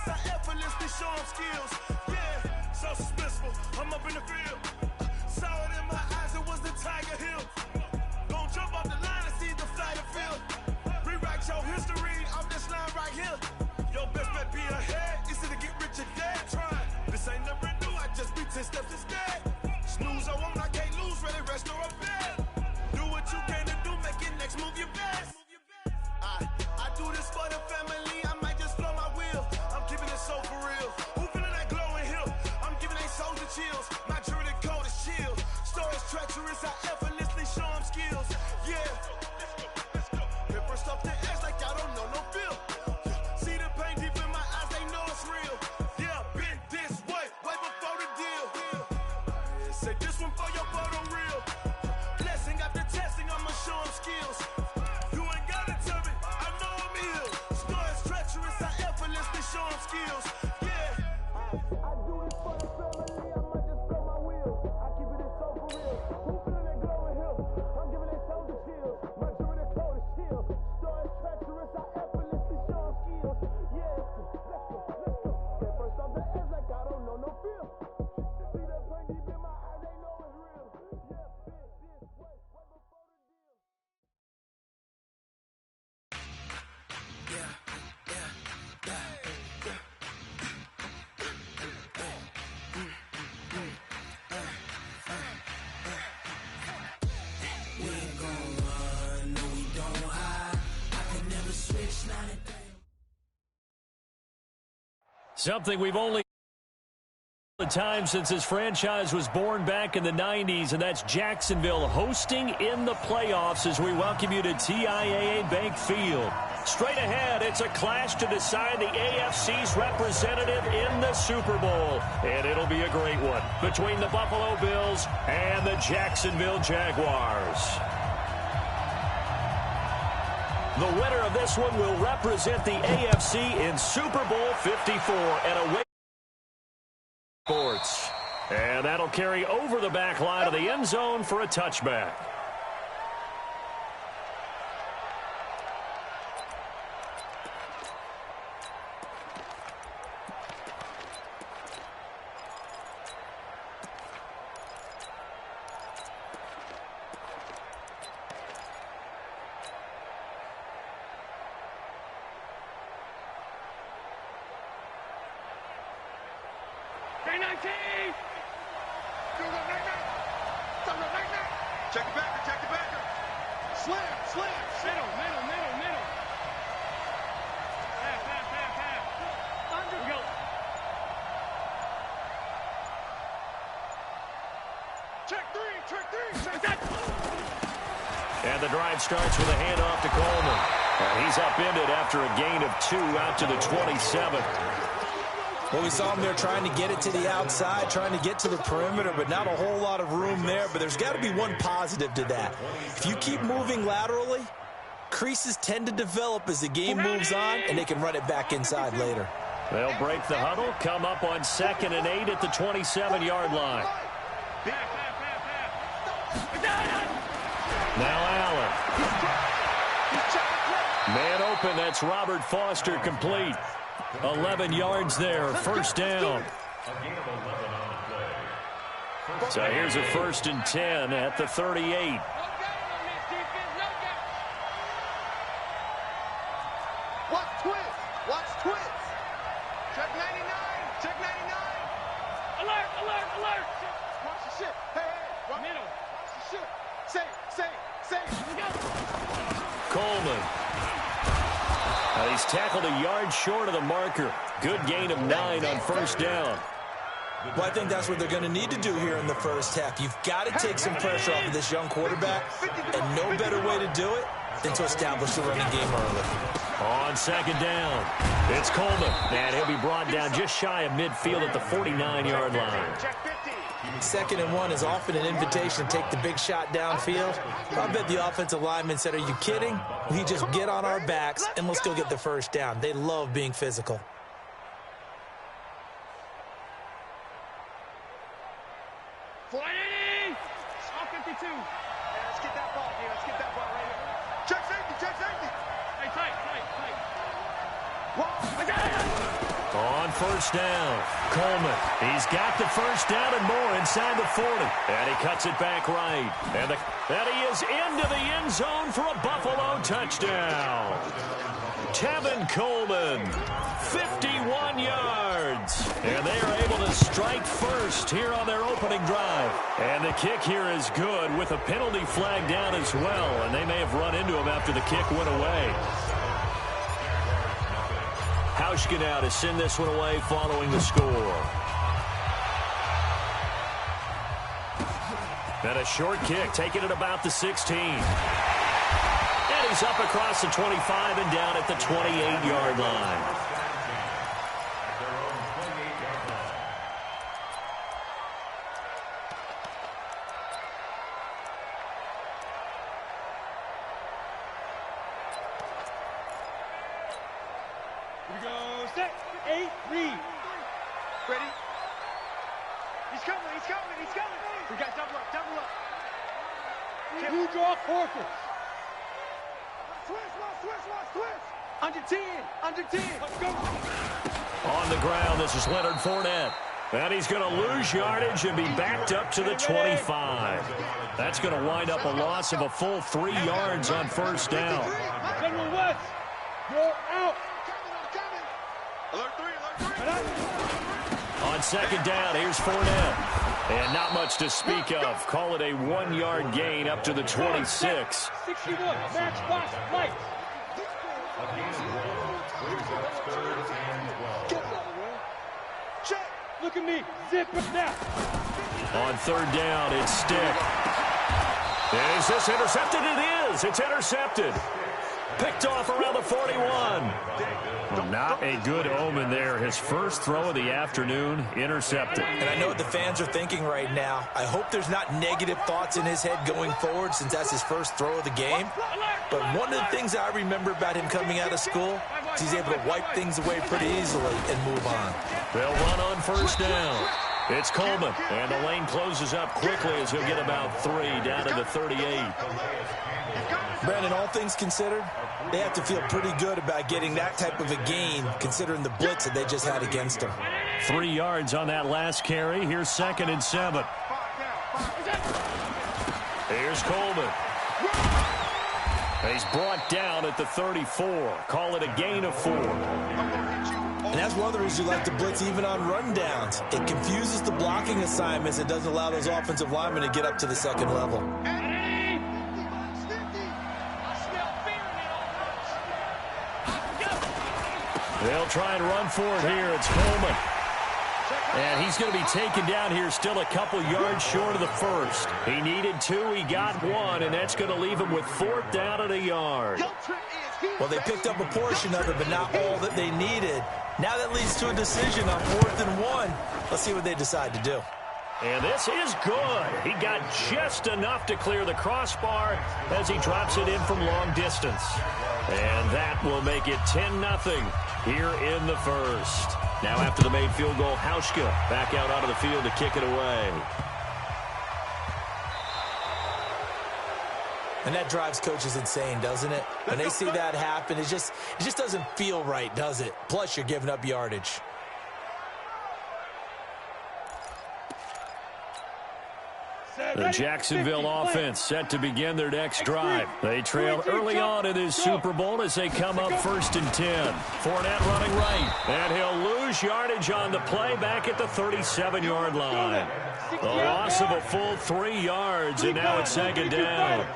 treacherous, I effortlessly show them skills. Yeah, so suspenseful, I'm up in the field. Saw it in my eyes, it was the Tiger Hill. Gon' jump off the line and see the flight of field. Rewrite your history off this line right here. Your best bet be ahead, easy to get rich or dead. Try, this ain't never new, I just be 10 steps instead. Snooze, I won't, I can't lose, ready, rest or up bed. Do what you can to do, make your next move your best. I do this for the family, I might just blow my wheel. I'm keeping it so for real. Who feeling that glowing hill? I'm giving they souls the chills. My jewelry code is chill. Stories treacherous, I effortlessly show them skills. Yeah, let's go. Hit first off the edge like I don't know no feel. See the pain deep in my eyes, they know it's real. Yeah, been this way before the deal. Say this one for your photo real. Blessing after testing, I'ma show them skills. You ain't gotta tell me, I know I'm ill. Stories treacherous, I effortlessly show them skills. Yeah, I do this for the family, I might just blow my wheel. I keep it so for real. Who feeling that glowing hill? I'm giving they souls the chills. My jewelry code is chill. Stories treacherous, I effortlessly show them skills. Yeah, let's go. Get first off the edge like I don't know no feel. See that pain deep in my eyes, they know it's real. Yeah, been this way before the deal. We ain't gon' run, no we don't hide. I can never switch, not a thing. Something we've only the time since this franchise was born back in the 90s, and that's Jacksonville hosting in the playoffs as we welcome you to TIAA Bank Field. Straight ahead, it's a clash to decide the AFC's representative in the Super Bowl, and it'll be a great one between the Buffalo Bills and the Jacksonville Jaguars. The winner of this one will represent the AFC in Super Bowl 54 and away sports. And that'll carry over the back line of the end zone for a touchback. Check the backer, check the backer. Slam. Middle. Half. Under. We go. Check three. And the drive starts with a handoff to Coleman. And he's upended after a gain of 2 out to the 27. Well, we saw him there trying to get it to the outside, trying to get to the perimeter, but not a whole lot of room there. But there's got to be one positive to that. If you keep moving laterally, creases tend to develop as the game moves on, and they can run it back inside later. They'll break the huddle, come up on 2nd and 8 at the 27-yard line. Now Allen. Man open, that's Robert Foster complete. 11 yards there, first down. So here's a 1st and 10 at the 38. Watch twist. Check 99. Alert. Watch the shit. Hey. Middle. Watch the shit. Say. Coleman. He's tackled a yard short of the marker. Good gain of 9 on first down. Well, I think that's what they're going to need to do here in the first half. You've got to take some pressure off of this young quarterback, and no better way to do it than to establish the running game early. On 2nd down, it's Coleman, and he'll be brought down just shy of midfield at the 49-yard line. 2nd and 1 is often an invitation to take the big shot downfield. I bet the offensive lineman said, "Are you kidding? We just get on our backs and let's go get the first down." They love being physical. All 52. Let's get that ball here. Let's get that ball right here. Check safety. Hey, tight. On first down, Coleman. He's got the first down and more inside the 40. And he cuts it back right. And he is into the end zone for a Buffalo touchdown. Tevin Coleman, 51 yards. And they are able to strike first here on their opening drive. And the kick here is good with a penalty flag down as well. And they may have run into him after the kick went away. Hauschka now to send this one away following the score. And a short kick, taking it about the 16. And he's up across the 25 and down at the 28-yard line. On the ground, this is Leonard Fournette. And he's going to lose yardage and be backed up to the 25. That's going to wind up a loss of a full 3 yards on first down. General West, you're out. On second down, here's Fournette. And not much to speak of. Call it a 1-yard gain up to the 26. 61, matchbox lights. Look at me. Zip it now. On third down, it's Stick. Is this intercepted? It is. It's intercepted. Picked off around the 41. Not a good omen there. His first throw of the afternoon, intercepted. And I know what the fans are thinking right now. I hope there's not negative thoughts in his head going forward since that's his first throw of the game. But one of the things I remember about him coming out of school is he's able to wipe things away pretty easily and move on. They'll run on first down. It's Coleman, and the lane closes up quickly as he'll get about 3 down to the 38. Brandon, all things considered, they have to feel pretty good about getting that type of a gain considering the blitz that they just had against them. 3 yards on that last carry. Here's 2nd and 7. Here's Coleman. He's brought down at the 34. Call it a gain of 4. And that's one of the reasons you like to blitz even on rundowns. It confuses the blocking assignments. It doesn't allow those offensive linemen to get up to the second level. They'll try and run for it here. It's Coleman. And he's going to be taken down here still a couple yards short of the first. He needed 2. He got 1, and that's going to leave him with 4th down at a yard. Well, they picked up a portion of it, but not all that they needed. Now that leads to a decision on 4th and 1. Let's see what they decide to do. And this is good. He got just enough to clear the crossbar as he drops it in from long distance. And that will make it 10-0 here in the first. Now after the made field goal, Hauschka back out onto the field to kick it away. And that drives coaches insane, doesn't it? When they see that happen, it just doesn't feel right, does it? Plus, you're giving up yardage. The Jacksonville offense set to begin their next drive. They trail early on in this Super Bowl as they come up 1st and 10. Fournette running right. And he'll lose yardage on the play back at the 37-yard line. The loss of a full 3 yards, and now it's 2nd down.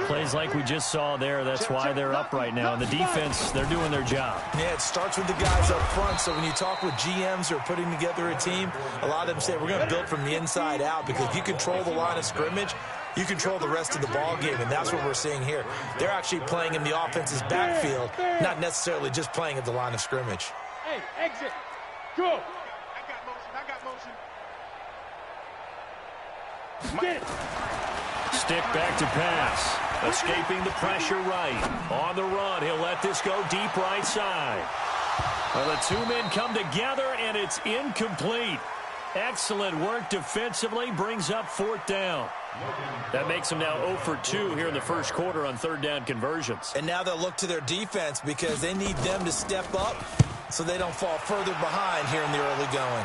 Plays like we just saw there, that's why they're up right now. And the defense, they're doing their job. Yeah, it starts with the guys up front. So when you talk with GMs who are putting together a team, a lot of them say we're going to build from the inside out, because if you control the line of scrimmage, you control the rest of the ball game, and that's what we're seeing here. They're actually playing in the offense's backfield, not necessarily just playing at the line of scrimmage. Hey, exit. Go. I got motion. Get it. Stick back to pass. Escaping the pressure right. On the run, he'll let this go deep right side. Well, the 2 men come together, and it's incomplete. Excellent work defensively, brings up 4th down. That makes them now 0 for 2 here in the first quarter on 3rd down conversions. And now they'll look to their defense because they need them to step up so they don't fall further behind here in the early going.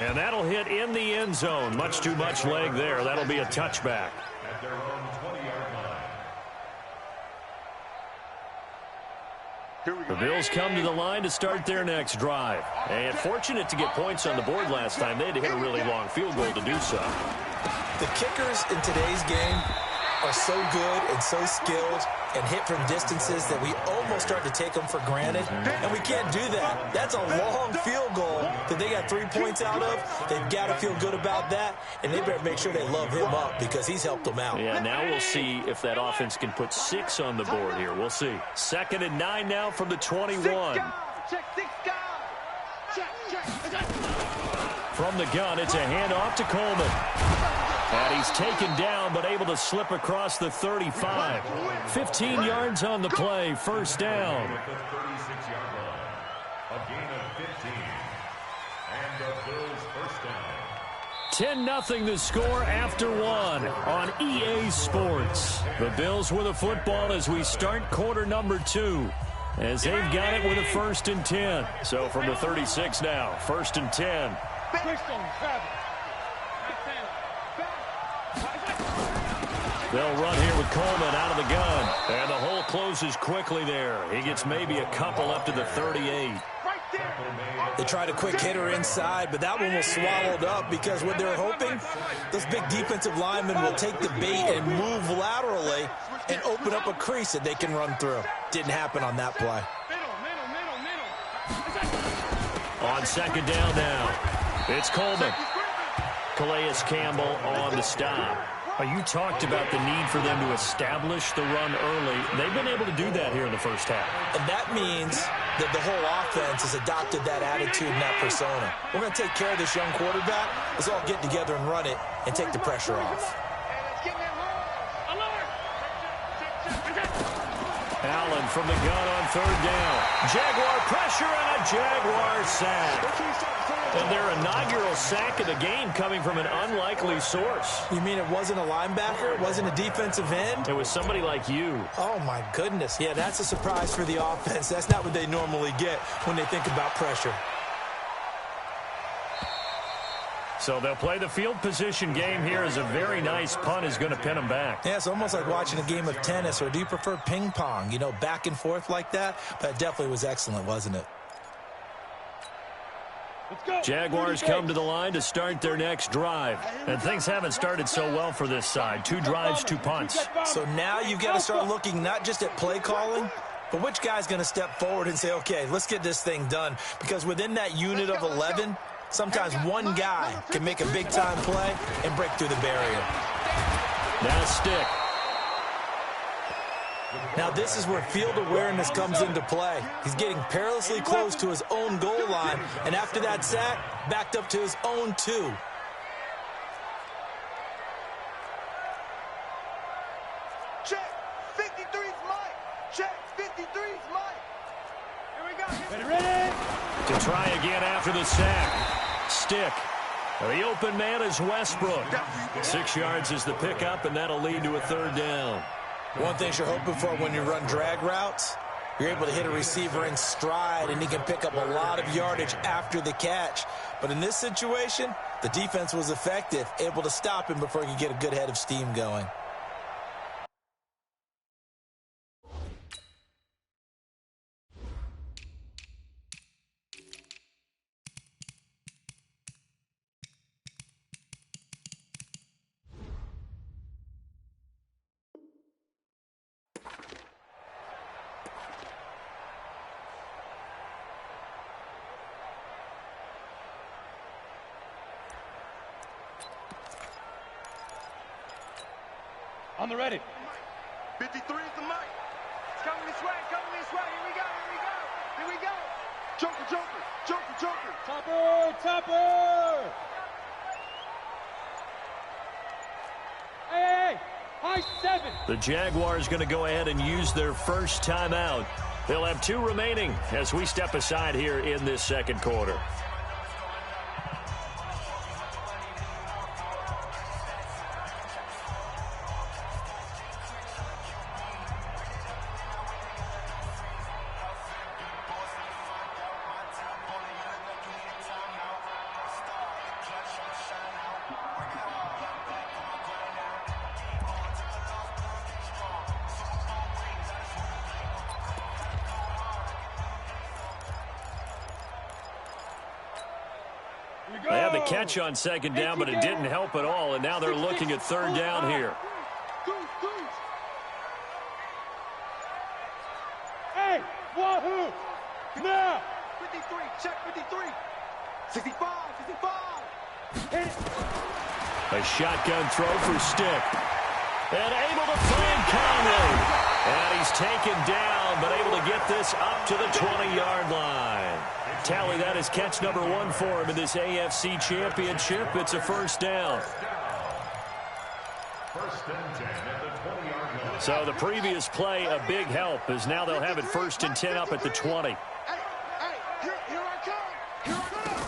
And that'll hit in the end zone. Much too much leg there. That'll be a touchback. At their own 20-yard line. The Bills come to the line to start their next drive. And fortunate to get points on the board last time. They had to hit a really long field goal to do so. The kickers in today's game are so good and so skilled and hit from distances that we almost start to take them for granted, and we can't do that. That's a long field goal that they got 3 points out of. They've got to feel good about that, and they better make sure they love him up because he's helped them out. Yeah, now we'll see if that offense can put 6 on the board here. We'll see. 2nd and 9 now from the 21. From the gun, it's a handoff to Coleman. And he's taken down, but able to slip across the 35. 15 yards on the play, first down. At the 36-yard line. A gain of 15. And the Bills first down. 10-0 the score after 1 on EA Sports. The Bills with a football as we start quarter number 2. As they've got it with a 1st and 10. So from the 36 now, 1st and 10. They'll run here with Coleman out of the gun. And the hole closes quickly there. He gets maybe a couple up to the 38. They tried a quick hitter inside, but that one was swallowed up because what they're hoping, those big defensive linemen will take the bait and move laterally and open up a crease that they can run through. Didn't happen on that play. On 2nd down now, it's Coleman. Calais Campbell on the stop. You talked about the need for them to establish the run early. They've been able to do that here in the first half. And that means that the whole offense has adopted that attitude and that persona. We're going to take care of this young quarterback. Let's all get together and run it and take the pressure off. Allen from the gun on 3rd down. Jaguar pressure and a Jaguar sack. And their inaugural sack of the game coming from an unlikely source. You mean it wasn't a linebacker? It wasn't a defensive end? It was somebody like you. Oh, my goodness. Yeah, that's a surprise for the offense. That's not what they normally get when they think about pressure. So they'll play the field position game here as a very nice punt is going to pin them back. Yeah, it's almost like watching a game of tennis, or do you prefer ping pong? You know, back and forth like that? But it definitely was excellent, wasn't it? Jaguars come to the line to start their next drive. And things haven't started so well for this side. 2 drives, 2 punts. So now you've got to start looking not just at play calling, but which guy's going to step forward and say, okay, let's get this thing done. Because within that unit of 11, sometimes one guy can make a big-time play and break through the barrier. Now stick. Now this is where field awareness comes into play. He's getting perilously close to his own goal line, and after that sack, backed up to his own 2. Check, 53's Mike. Check, 53's Mike. Here we go. Ready? To try again after the sack. Stick. The open man is Westbrook. 6 yards is the pickup, and that'll lead to a 3rd down. One thing you're hoping for when you run drag routes, you're able to hit a receiver in stride, and he can pick up a lot of yardage after the catch. But in this situation, the defense was effective, able to stop him before he could get a good head of steam going. On the ready. 53 is the mic. It's coming this way, coming this way. Here we go, here we go, here we go. Joker, Joker, Joker, Joker. Topper, Topper. Hey, high 7. The Jaguars going to go ahead and use their first timeout. They'll have 2 remaining as we step aside here in this 2nd quarter. They had the catch on second down, but it didn't help at all, and now they're looking at third down here. Hey, wahoo! Now! 53, check 53. 65, 65. A shotgun throw for Stick. And able to find Conley. And he's taken down, but able to get this up to the 20-yard line. Tally, that is catch number 1 for him in this AFC Championship. It's a first down. First and 10 at the 20-yard line. So the previous play, a big help, as now they'll have it first and 10 up at the 20. Hey, here I come. Here I come.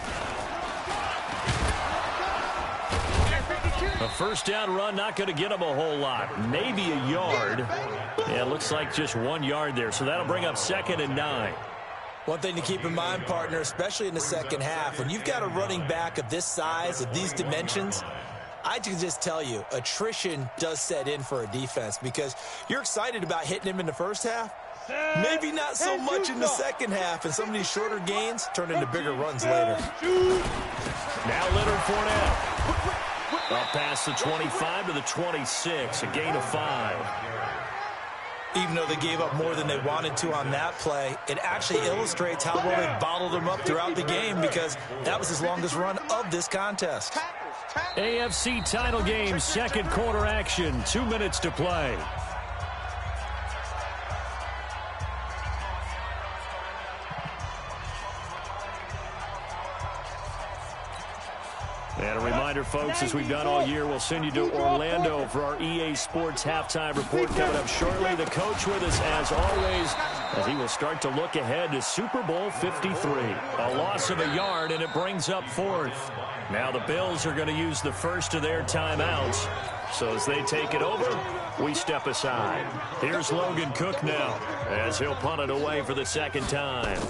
A first down run, not going to get them a whole lot. Maybe a yard. Yeah, it looks like just 1 yard there. So that'll bring up 2nd and 9. One thing to keep in mind, partner, especially in the second half, when you've got a running back of this size, of these dimensions, I can just tell you, attrition does set in for a defense because you're excited about hitting him in the first half. Maybe not so much in the second half, and some of these shorter gains turn into bigger runs later. Now Leonard Fournette. Up past the 25 to the 26, a gain of 5. Even though they gave up more than they wanted to on that play, it actually illustrates how well they bottled them up throughout the game because that was his longest run of this contest. AFC title game, second quarter action, 2 minutes to play. And a reminder, folks, as we've done all year, we'll send you to Orlando for our EA Sports halftime report coming up shortly. The coach with us, as always, as he will start to look ahead to Super Bowl 53. A loss of a yard, and it brings up 4th. Now the Bills are going to use the first of their timeouts. So as they take it over, we step aside. Here's Logan Cook now, as he'll punt it away for the second time.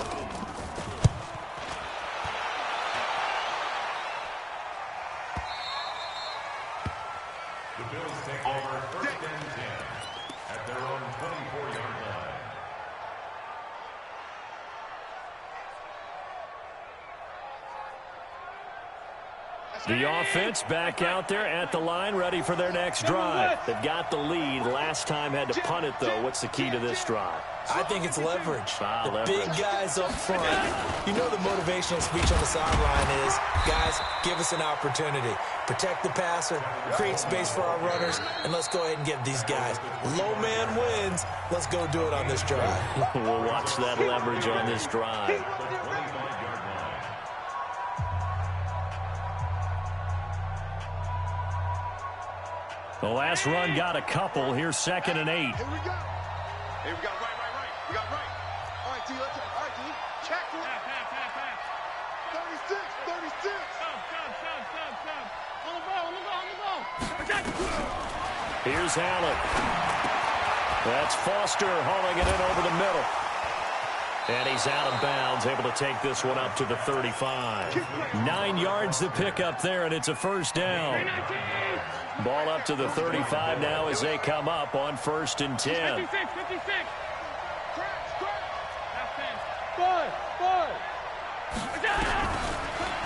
The Bills take over first and 10 at their own 24-yard line. The offense back out there at the line, ready for their next drive. They've got the lead. Last time had to punt it, though. What's the key to this drive? I think it's leverage. Leverage. Big guys up front. You know the motivational speech on the sideline is, guys, give us an opportunity. Protect the passer, create space for our runners, and let's go ahead and get these guys. Low man wins. Let's go do it on this drive. We'll watch that leverage on this drive. The last run got a couple. Here's 2nd and 8. Here we go. Hey, we got right. We got right. All right, D, let's all right, D. Check one. Pass. 36. Stop. On the ball. Here's Allen. That's Foster hauling it in over the middle. And he's out of bounds, able to take this one up to the 35. 9 yards to pick up there, and it's a first down. Ball up to the 35 now as they come up on 1st and 10. 56.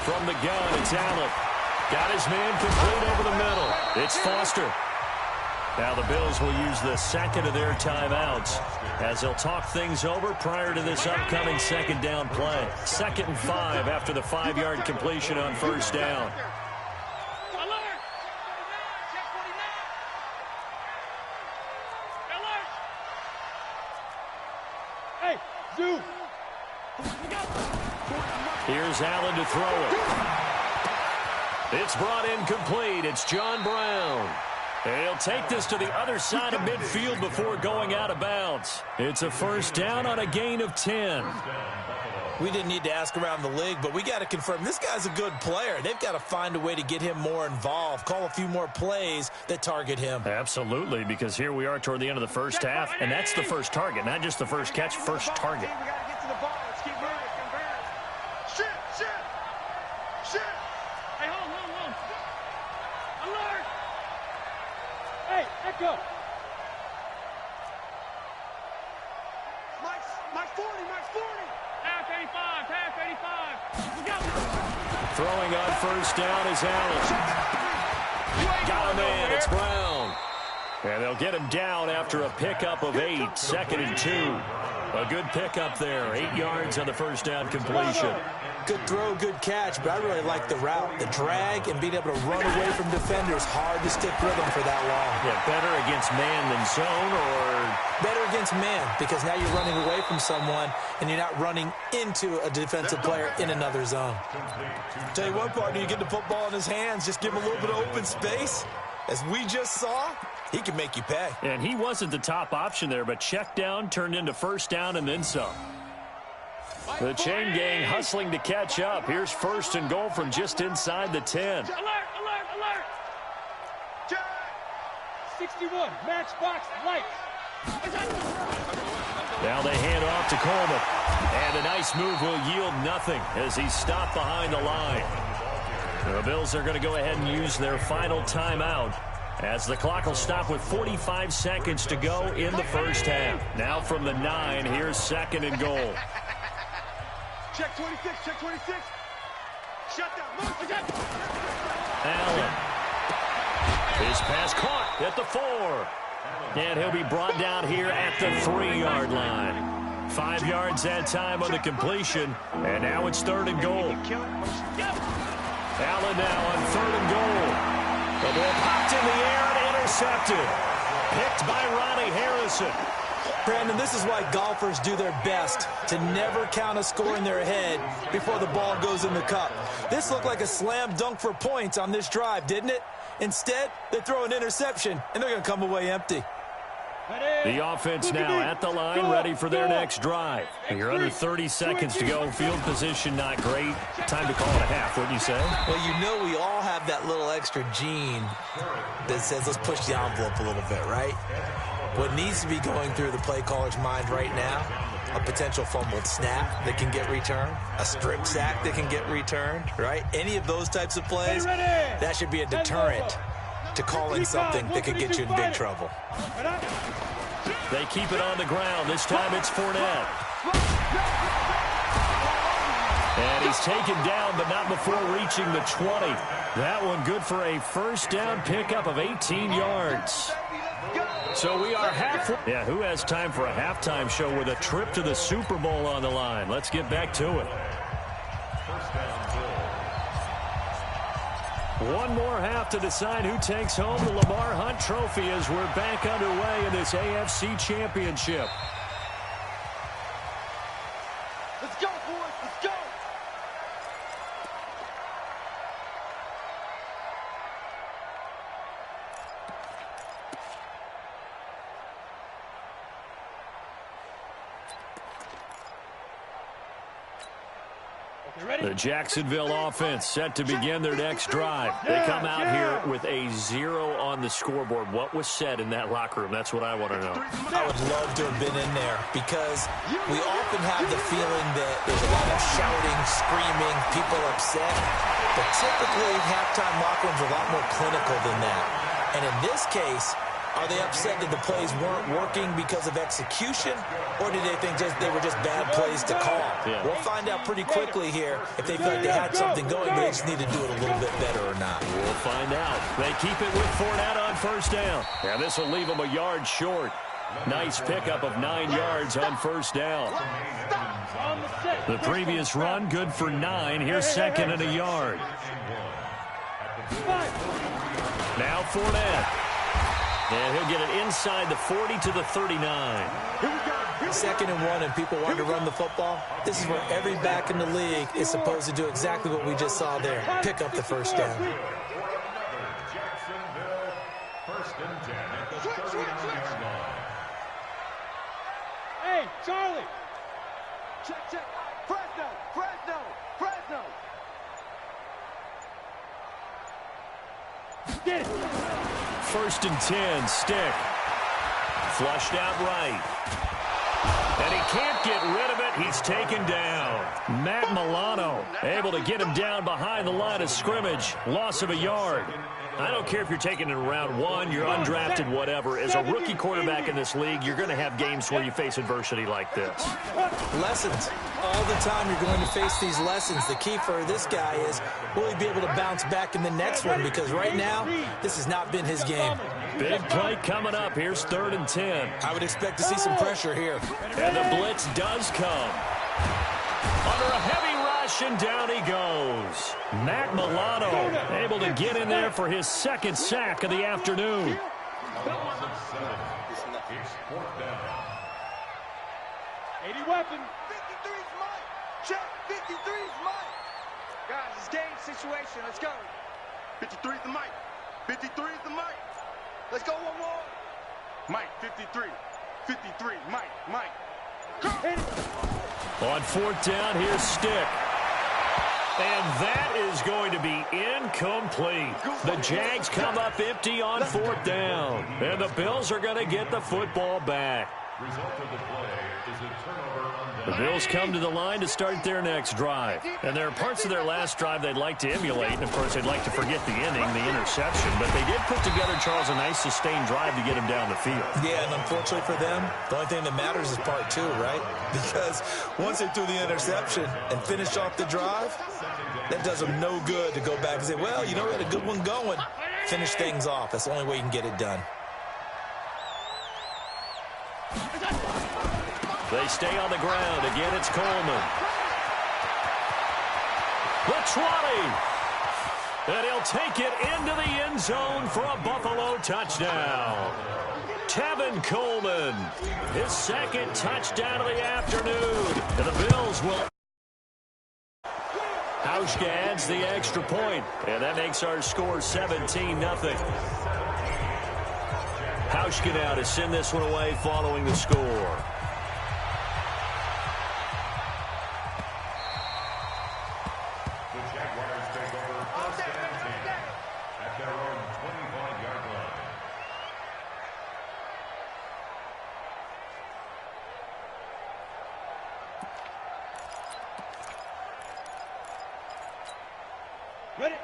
From the gun, it's Allen. Got his man complete over the middle. It's Foster. Now the Bills will use the second of their timeouts as they'll talk things over prior to this upcoming second down play. 2nd and 5 after the 5-yard completion on first down. Here's Allen to throw it. It's brought in complete. It's John Brown. And he'll take this to the other side of midfield before going out of bounds. It's a first down on a gain of 10. We didn't need to ask around the league, but we got to confirm this guy's a good player. They've got to find a way to get him more involved, call a few more plays that target him. Absolutely, because here we are toward the end of the first half, and that's the first target, not just the first catch, first target. We got to get to the ball. Let's keep moving. Shit. Hey, hold. Alert. Hey, echo. Mike's 40. Pass 85. We got it. Throwing on first down is Allen. Got a man. It's Brown. And they'll get him down after a pickup of 8. 2nd and 2. A good pickup there. 8 yards on the first down completion. Good throw, good catch, but I really like the route. The drag and being able to run away from defenders. Hard to stick with them for that long. Yeah, better against man than zone, or? Better against man, because now you're running away from someone and you're not running into a defensive player in another zone. Tell you one partner, you get the football in his hands, just give him a little bit of open space. As we just saw, he can make you pay. And he wasn't the top option there, but check down turned into first down and then some. The chain gang hustling to catch up. Here's 1st and goal from just inside the 10. Alert, alert, alert! 61, matchbox, lights. Now they hand off to Coleman. And a nice move will yield nothing as he's stopped behind the line. The Bills are going to go ahead and use their final timeout as the clock will stop with 45 seconds to go in the first half. Now from the 9, here's 2nd and goal. Check 26, check 26. Shut down, move, check. Allen. His pass caught at the 4. And he'll be brought down here at the 3-yard line. 5 yards that time on the completion. And now it's 3rd and goal. Allen now on 3rd and goal. The ball popped in the air and intercepted. Picked by Ronnie Harrison. Brandon, this is why golfers do their best to never count a score in their head before the ball goes in the cup. This looked like a slam dunk for points on this drive, didn't it? Instead, they throw an interception, and they're going to come away empty. The offense now at the line, ready for their next drive. You're under 30 seconds to go. Field position not great. Time to call it a half, wouldn't you say? Well, you know we all have that little extra gene that says let's push the envelope a little bit, right? What needs to be going through the play caller's mind right now, a potential fumbled snap that can get returned, a strip sack that can get returned, right? Any of those types of plays, that should be a deterrent to calling something that could get you in big trouble. They keep it on the ground. This time it's Fournette. And he's taken down, but not before reaching the 20. That one good for a first down pickup of 18 yards. So we are halfway. Yeah, who has time for a halftime show with a trip to the Super Bowl on the line? Let's get back to it. One more half to decide who takes home the Lamar Hunt Trophy as we're back underway in this AFC Championship. Let's go, boys, let's go! The Jacksonville offense set to begin their next drive. They come out here with a 0 on the scoreboard. What was said in that locker room? That's what I want to know. I would love to have been in there because we often have the feeling that there's a lot of shouting, screaming, people upset. But typically, halftime locker rooms are a lot more clinical than that. And in this case, are they upset that the plays weren't working because of execution, or did they think they were just bad plays to call? Yeah. We'll find out pretty quickly here if they feel like they had something going, but they just need to do it a little bit better or not. We'll find out. They keep it with Fournette on first down. Now this will leave them a yard short. Nice pickup of 9 yards on first down. The previous run, good for 9. Here's 2nd and a yard. Now Fournette. And he'll get it inside the 40 to the 39. 2nd and 1, and people want to run the football. This is where every back in the league is supposed to do exactly what we just saw there. Pick up the first down. Jacksonville, 1st and 10 at the 39-yard line. Hey, Charlie! Check, check. Fresno, Fresno, Fresno! Get it! 1st and 10, stick. Flushed out right. And he can't get rid of it. He's taken down. Matt Milano able to get him down behind the line of scrimmage. Loss of a yard. I don't care if you're taking it in round 1, you're undrafted, whatever. As a rookie quarterback in this league, you're going to have games where you face adversity like this. Lessons. all the time you're going to face these lessons. The key for this guy is, will he be able to bounce back in the next one? Because right now, this has not been his game. Big play coming up. Here's 3rd and 10. I would expect to see some pressure here. And the blitz does come. Under a heavy rush, and down he goes. Matt Milano able to get in there for his 2nd sack of the afternoon. It's 4th down. 80 weapon. 53's Mike. Check. 53's Mike. Guys, it's game situation. Let's go. 53's the Mike. 53's the Mike. Let's go one more. Mike, 53. 53, Mike. On 4th down, here's Stick. And that is going to be incomplete. The Jags come up empty on 4th down. And the Bills are going to get the football back. Result of the play is a turnover on The Bills come to the line to start their next drive. And there are parts of their last drive they'd like to emulate. And, of course, they'd like to forget the inning, the interception. But they did put together, Charles, a nice sustained drive to get him down the field. Yeah, and unfortunately for them, the only thing that matters is part 2, right? Because once they threw the interception and finished off the drive, that does them no good to go back and say, well, you know, we had a good one going. Finish things off. That's the only way you can get it done. They stay on the ground. Again, it's Coleman. The 20. And he'll take it into the end zone for a Buffalo touchdown. Tevin Coleman, his 2nd touchdown of the afternoon. And the Bills will... Hauschka adds the extra point. And that makes our score 17-0. Hauschka now to send this one away following the score.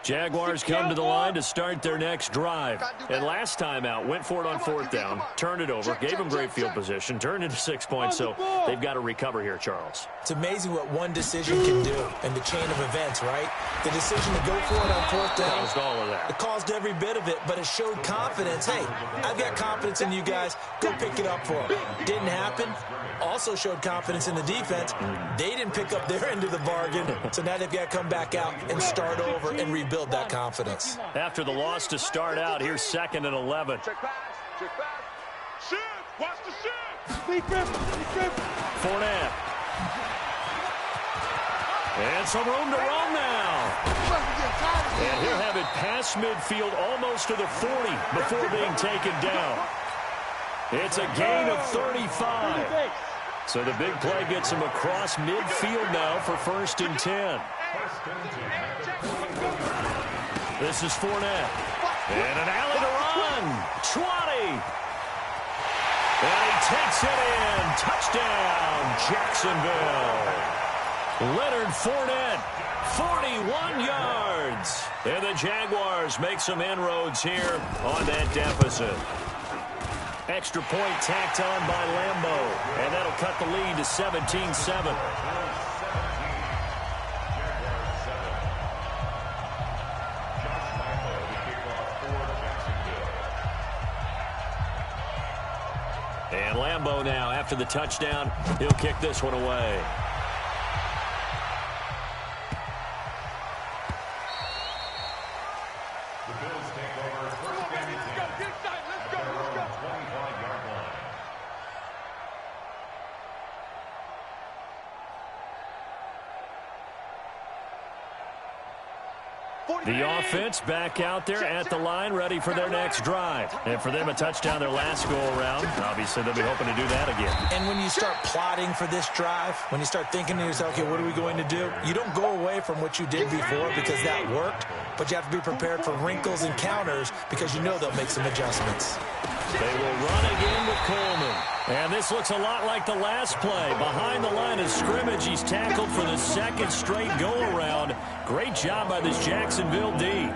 Jaguars come to the line to start their next drive. And last time out, went for it on 4th down, turned it over, gave them great field position, turned into 6 points, so they've got to recover here, Charles. It's amazing what one decision can do in the chain of events, right? The decision to go for it on 4th down. Caused all of that. It caused every bit of it, but it showed confidence. Hey, I've got confidence in you guys. Go pick it up for them. Didn't happen. Also showed confidence in the defense. They didn't pick up their end of the bargain, so now they've got to come back out and start over and rebuild that confidence. After the loss to start out, here's 2nd and 11. Check pass. Check pass. Shift. Watch the shift. Fournette. And some room to roam now. And he'll have it past midfield almost to the 40 before being taken down. It's a gain of 35. So the big play gets him across midfield now for 1st and 10. This is Fournette. And an alley to run. 20. And he takes it in. Touchdown, Jacksonville. Leonard Fournette, 41 yards. And the Jaguars make some inroads here on that deficit. Extra point tacked on by Lambeau. And that'll cut the lead to 17-7. And Lambeau now, after the touchdown, he'll kick this one away. The Bills take over 1st and 10. Let's go. 25-yard line. The offense back out there at the line, ready for their next drive. And for them, a touchdown their last go-around. Obviously, they'll be hoping to do that again. And when you start plotting for this drive, when you start thinking to yourself, okay, what are we going to do? You don't go away from what you did before because that worked, but you have to be prepared for wrinkles and counters because you know they'll make some adjustments. They will run again with Coleman. And this looks a lot like the last play. Behind the line of scrimmage, he's tackled for the 2nd straight go-around. Great job by this Jacksonville D.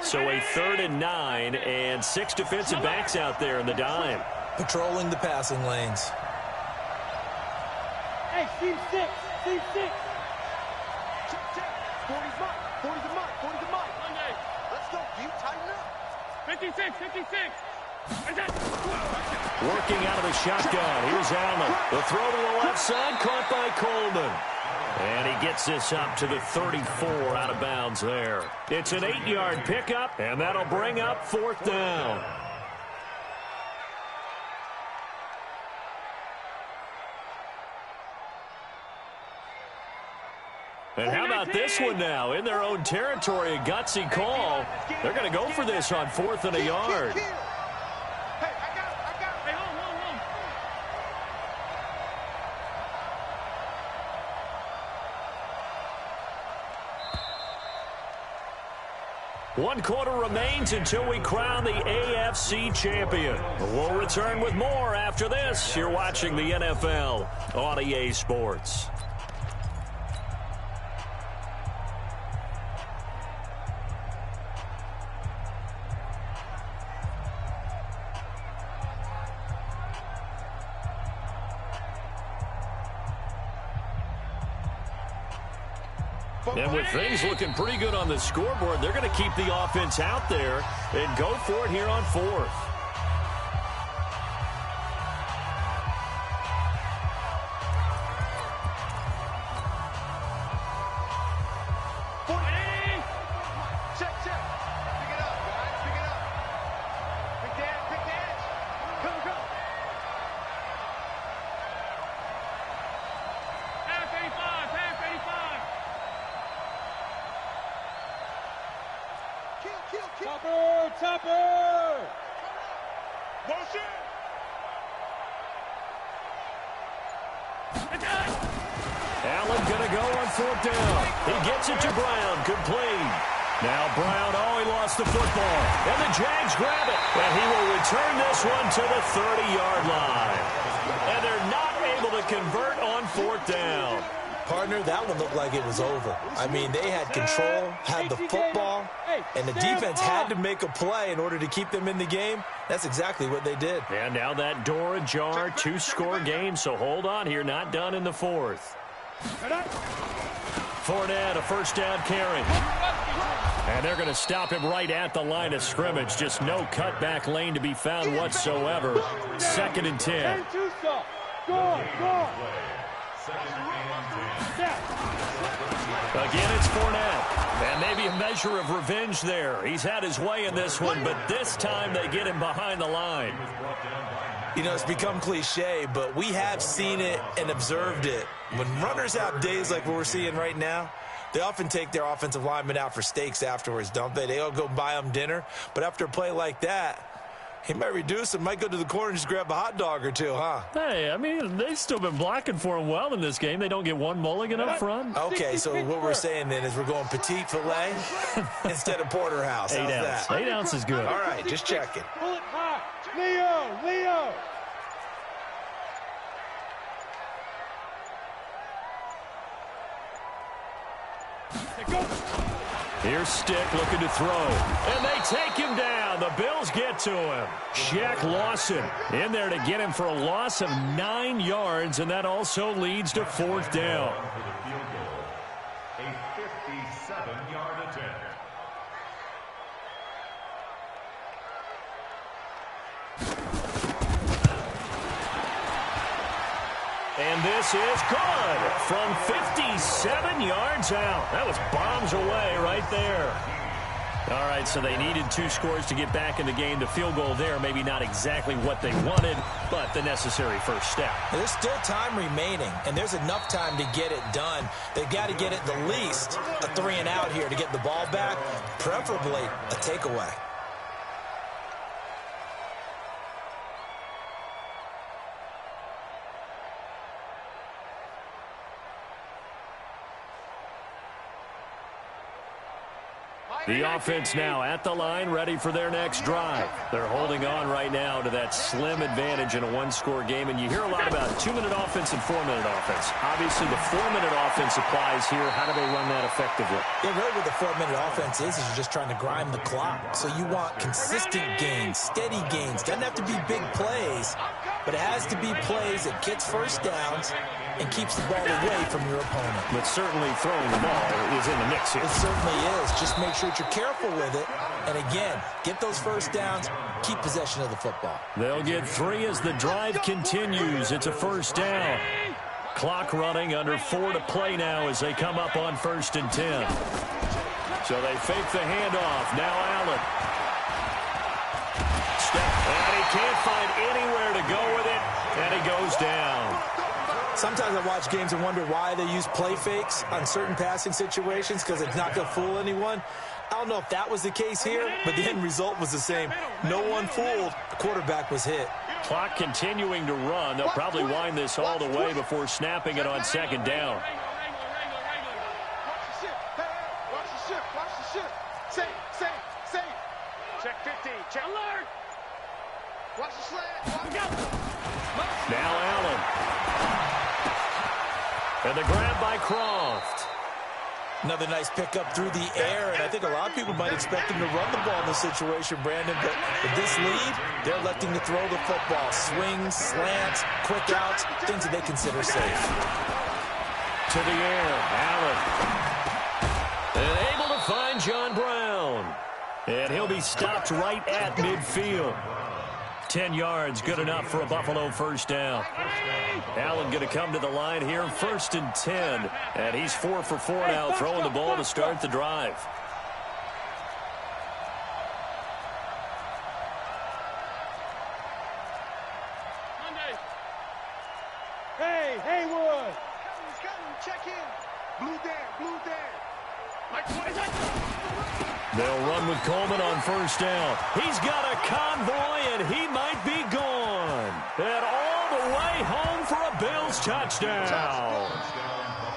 So a 3rd and 9 and 6 defensive backs out there in the dime. Patrolling the passing lanes. Hey, team 6. Team 6. Check. 40's mine. 40's a mine. 40's a mine. Let's go. You tighten up. 56. Working out of the shotgun. Here's Allen. The throw to the left side, caught by Coleman. And he gets this up to the 34 out of bounds there. It's an 8-yard pickup, and that'll bring up 4th down. And how about this one now? In their own territory, a gutsy call. They're going to go for this on 4th and a yard. Hey, I got it. Hey, hold. One quarter remains until we crown the AFC champion. We'll return with more after this. You're watching the NFL on EA Sports. And with things looking pretty good on the scoreboard, they're going to keep the offense out there and go for it here on 4th. Check. Pick it up, guys. Pick it up. Pick the edge. Go. Half 85. Kill. Topper. Motion. Allen going to go on 4th down. He gets it to Brown. Complete. Now Brown, he lost the football. And the Jags grab it. And he will return this one to the 30-yard line. And they're not able to convert on 4th down. Partner, that one looked like it was over. I mean, they had control, had the football, and the defense had to make a play in order to keep them in the game. That's exactly what they did. And now that door ajar, 2-score game, so hold on here, not done in the 4th. Fournette, a first down carry. And they're going to stop him right at the line of scrimmage. Just no cutback lane to be found whatsoever. 2nd and 10. Go. Again, it's Fournette. And maybe a measure of revenge there. He's had his way in this one, but this time they get him behind the line. You know, it's become cliche, but we have seen it and observed it. When runners have days like what we're seeing right now, they often take their offensive linemen out for steaks afterwards, don't they? They all go buy them dinner. But after a play like that, he might reduce and might go to the corner and just grab a hot dog or two, huh? Hey, I mean, they've still been blocking for him well in this game. They don't get one mulligan up front. Okay, so what we're saying then is we're going petite filet instead of porterhouse. How's that? 8 ounce is good. All right, just checking. Pull it high. Leo. Here's Stick looking to throw. And they take him down. The Bills get to him. Shaq Lawson in there to get him for a loss of 9 yards, and that also leads to 4th down. A 57-yard attempt. And this is good from 57 yards out. That was bombs away right there. All right, so they needed 2 scores to get back in the game. The field goal there, maybe not exactly what they wanted, but the necessary first step. There's still time remaining, and there's enough time to get it done. They've got to get at the least a 3-and-out here to get the ball back, preferably a takeaway. The offense now at the line, ready for their next drive. They're holding on right now to that slim advantage in a one-score game, and you hear a lot about 2-minute offense and 4-minute offense. Obviously, the 4-minute offense applies here. How do they run that effectively? Yeah, really what the 4-minute offense is you're just trying to grind the clock. So you want consistent gains, steady gains. Doesn't have to be big plays, but it has to be plays that gets first downs and keeps the ball away from your opponent. But certainly throwing the ball is in the mix here. It certainly is. Just make sure that you're careful with it. And again, get those first downs, keep possession of the football. They'll get 3 as the drive continues. It's a first down. Clock running, under 4 to play now as they come up on 1st and 10. So they fake the handoff. Now Allen. And he can't find anywhere to go with it, and he goes down. Sometimes I watch games and wonder why they use play fakes on certain passing situations, because it's not going to fool anyone. I don't know if that was the case here, but the end result was the same. No one fooled. The quarterback was hit. Clock continuing to run. They'll probably wind this all the way before snapping it on 2nd down. Watch the shift. Watch the shift. Say. Check 50. Check alert. Watch the slant. Now Allen. And the grab by Croft. Another nice pickup through the air, and I think a lot of people might expect him to run the ball in this situation, Brandon, but with this lead, they're electing to throw the football. Swings, slants, quick outs, things that they consider safe. To the air, Allen. And able to find John Brown. And he'll be stopped right at midfield. 10 yards, good enough for a Buffalo first down. Allen going to come to the line here, 1st and 10. And he's 4 for 4 now, throwing the ball to start the drive. Hey, Haywood. Check in. Blue Dan. Like, what is that? They'll run with Coleman on 1st down. He's got a convoy, and he might be gone. And all the way home for a Bills touchdown.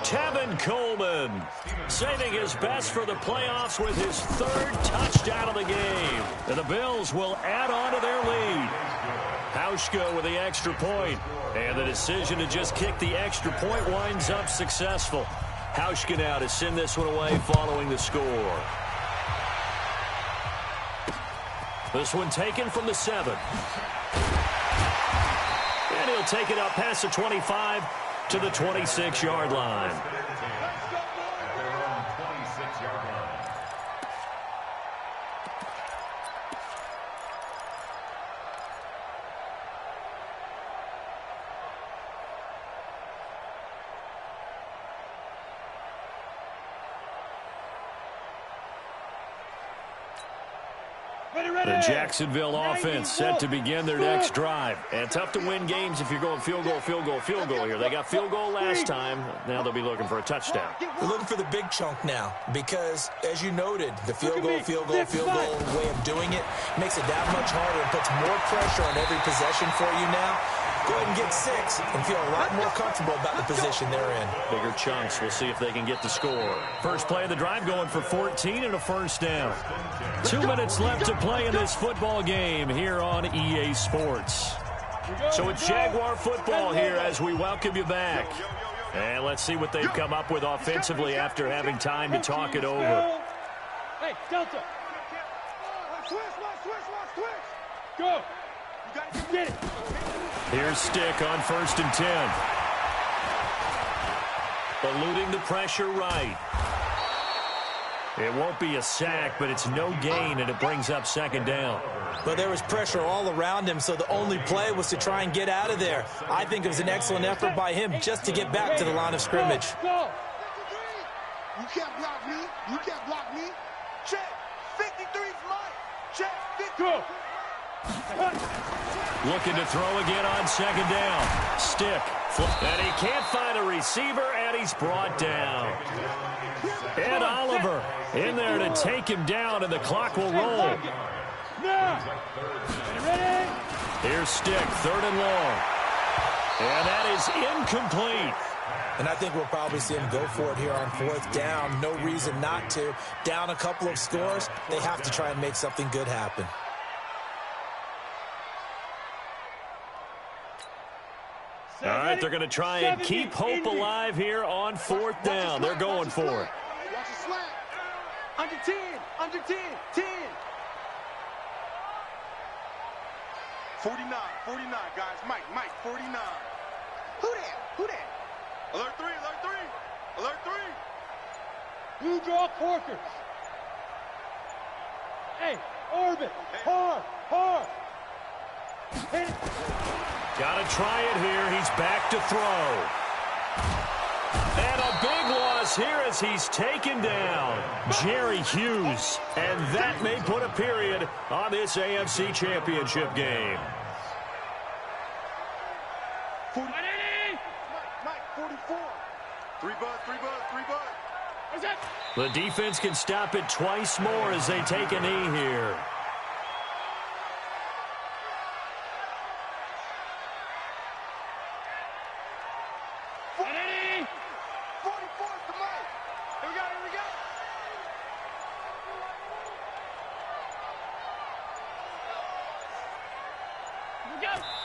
Tevin Coleman saving his best for the playoffs with his 3rd touchdown of the game. And the Bills will add on to their lead. Hauschka with the extra point. And the decision to just kick the extra point winds up successful. Hauschka now to send this one away following the score. This one taken from the 7. And he'll take it up past the 25 to the 26-yard line. They're on 26-yard line. The Jacksonville offense set to begin their next drive. And tough to win games if you're going field goal here. They got field goal last time. Now they'll be looking for a touchdown. We're looking for the big chunk now because, as you noted, the field goal way of doing it makes it that much harder and puts more pressure on every possession for you now. Go ahead and get 6 and feel a lot more comfortable about the position they're in. Bigger chunks. We'll see if they can get the score. First play of the drive going for 14 and a first down. 2 minutes left to play in this football game here on EA Sports. So it's Jaguar football here as we welcome you back. And let's see what they've come up with offensively after having time to talk it over. Hey, Delta. Switch. Go. You got to get it. Here's Stick on 1st and 10. Eluding the pressure right. It won't be a sack, but it's no gain, and it brings up 2nd down. But there was pressure all around him, so the only play was to try and get out of there. I think it was an excellent effort by him just to get back to the line of scrimmage. Go. You can't block me. Check. 53 flight. Check. 50. Go. Looking to throw again on 2nd down. Stick. And he can't find a receiver, and he's brought down. Ed Oliver in there to take him down, and the clock will roll. Here's Stick, 3rd and long. And that is incomplete. And I think we'll probably see them go for it here on 4th down. No reason not to. Down a couple of scores, they have to try and make something good happen. All right, they're going to try and keep hope alive here on 4th down. They're going for it. Watch the slant. Under 10, under 10, 10. 49, 49, guys. Mike, 49. Who that? Alert 3, alert 3. Alert 3. You draw quarters. Hey, orbit. Hard. Hit it. Got to try it here. He's back to throw. And a big loss here as he's taken down. Jerry Hughes. And that may put a period on this AFC Championship game. Mike, 44. 3 bud. What's that? The defense can stop it twice more as they take a knee here.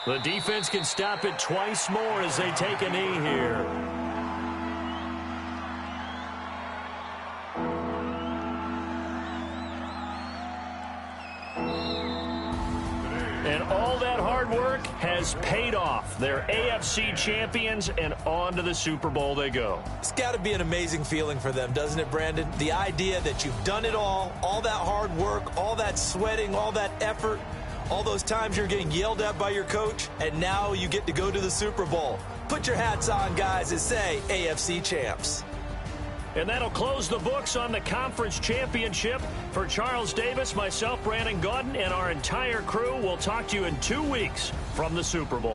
The defense can stop it twice more as they take a knee here. And all that hard work has paid off. They're AFC champions, and on to the Super Bowl they go. It's got to be an amazing feeling for them, doesn't it, Brandon? The idea that you've done it all that hard work, all that sweating, all that effort, all those times you're getting yelled at by your coach, and now you get to go to the Super Bowl. Put your hats on, guys, and say AFC champs. And that'll close the books on the conference championship. For Charles Davis, myself, Brandon Gaudin, and our entire crew, we'll talk to you in 2 weeks from the Super Bowl.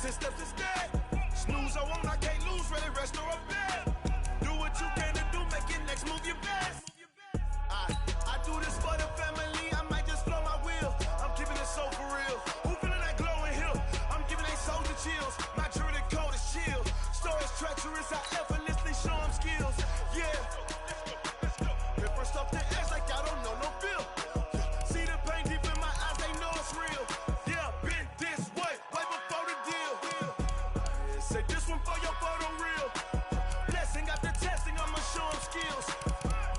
10 steps instead. Snooze, I won't, I can't lose, really rest or a bed. Do what you can to do, make your next move your best. I do this for the family, I might just blow my wheel. I'm keeping it so for real. Who feeling that glowing hill? I'm giving they soldier chills. My journey cold is chill. Stories treacherous, I effortlessly show them skills. Yeah. Hit first off the edge like I don't know no feel. See the pain deep in my eyes, they know it's real. Yeah, been this way before the deal. Say this one for your photo real. Blessing after testing, I'ma show them skills.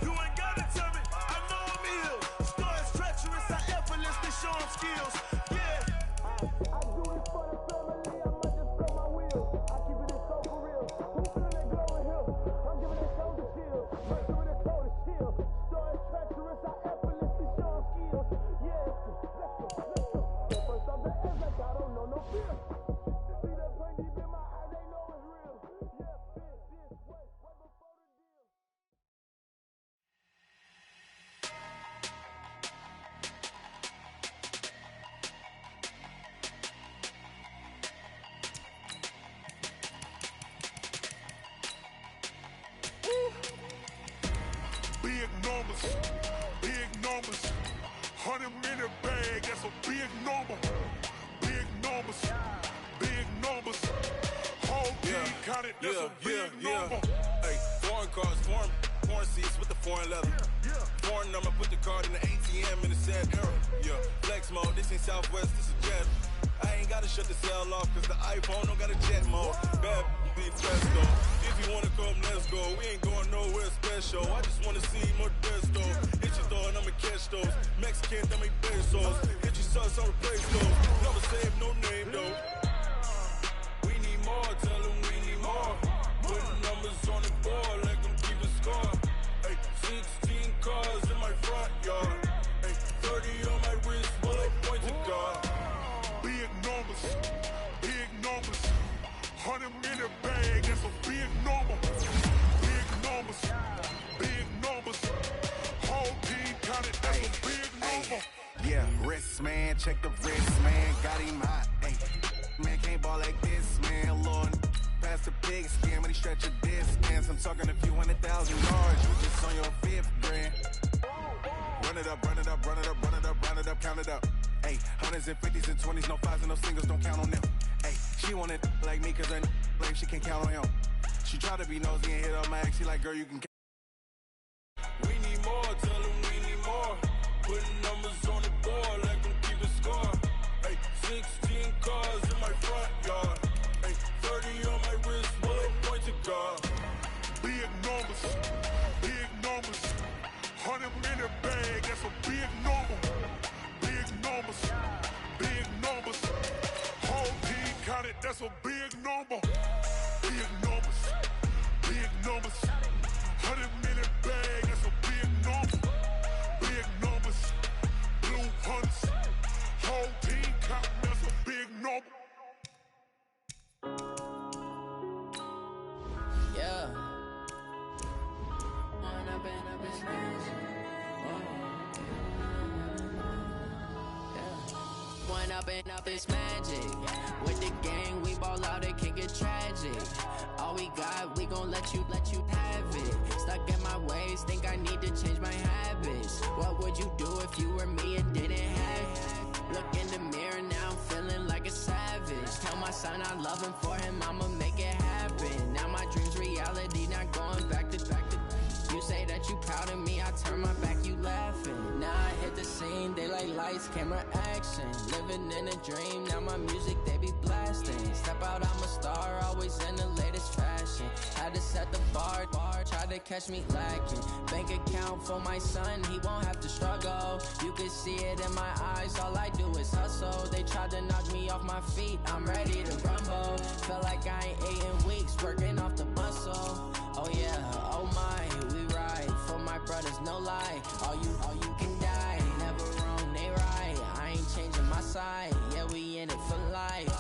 You ain't gotta tell me, I know I'm ill. Stories treacherous, I effortlessly show them skills. Yeah. I do it for the family, I might just blow my wheel. I keep it so for real. Who feeling that glowing hill? I'm giving it shoulder chill. My journey cold is chill. Stories treacherous, I effortlessly show them skills. Yeah. Let's go. First off the edge like I don't know no fear. See that pain deep in my eyes, they know it's real. Yeah, been this way before the deal. Big numbers, 100 minute bag, that's a big number. Big numbers, whole team counted, that's a big number. Hey, foreign cars, foreign seats with the foreign leather. Foreign number, put the card in the ATM in the sad era. Yeah, flex mode, this ain't Southwest, this is Jet. I ain't gotta shut the cell off, cause the iPhone don't got a jet mode. Bad be presto. If you wanna come, let's go. We ain't going nowhere special. I just wanna see more Modesto. Hit your door and I'ma catch those. Mexican, dame pesos. Hit your sauce, I'll replace those. Never save no name though. We need more, tell them we need more. Putting numbers on the board, like them keep a score. Hey, 16 cars in my front yard. Hey, 30 on my wrist, will I point to God? Big numbers, 100 minute bag, that's a big number. Big numbers, whole team counted, that's a big number. Yeah, wrist man, check the wrist man, got him hot. Ay, man can't ball like this, man. Lord, pass the pig skin, but he stretch a distance. I'm talking a few 100,000 yards, you just on your fifth grand. Run it up, count it up. Ay, hundreds and 50s and 20s, no fives and no singles, don't count on them. Ay, she want it like me, cause her like she can't count on him. She try to be nosy and hit up my ex, she like, girl, you can. We need more, tell them we need more. Putting numbers on the board, like them keep a score. Hey, 16 cars in my front yard. Hey, 30 on my wrist, will I point to God? Big numbers, 100 minute bag, that's a big number. Big numbers, whole team counted, that's a big number. Big numbers, 100 minute bag, that's a big number. Big numbers, blue hunts, whole team counting, that's a big number. Yeah. One up and up is magic. With the gang, we ball out, it can get tragic. All we got, we gon' let you have it. Stuck in my ways, think I need to change my habits. What would you do if you were me and didn't have it? Look in the mirror, now I'm feeling like a savage. Tell my son I love him, for him I'ma make it happen. Now my dream's reality, not going back to. You say that you proud of me, I turn my back, you laughing. Now I hit the scene, they like lights, camera, action. Living in a dream, now my music, they be blasting. Step out, I'm a star, always in the latest fashion. Had to set the bar, try to catch me lacking. Bank account for my son, he won't have to struggle. You can see it in my eyes, all I do is hustle. They tried to knock me off my feet, I'm ready to rumble. Felt like I ain't ate in weeks, working off the muscle. Oh yeah, oh my, we ride for my brothers, no lie. All you can die, never wrong, they right. I ain't changing my side, yeah, we in it for life.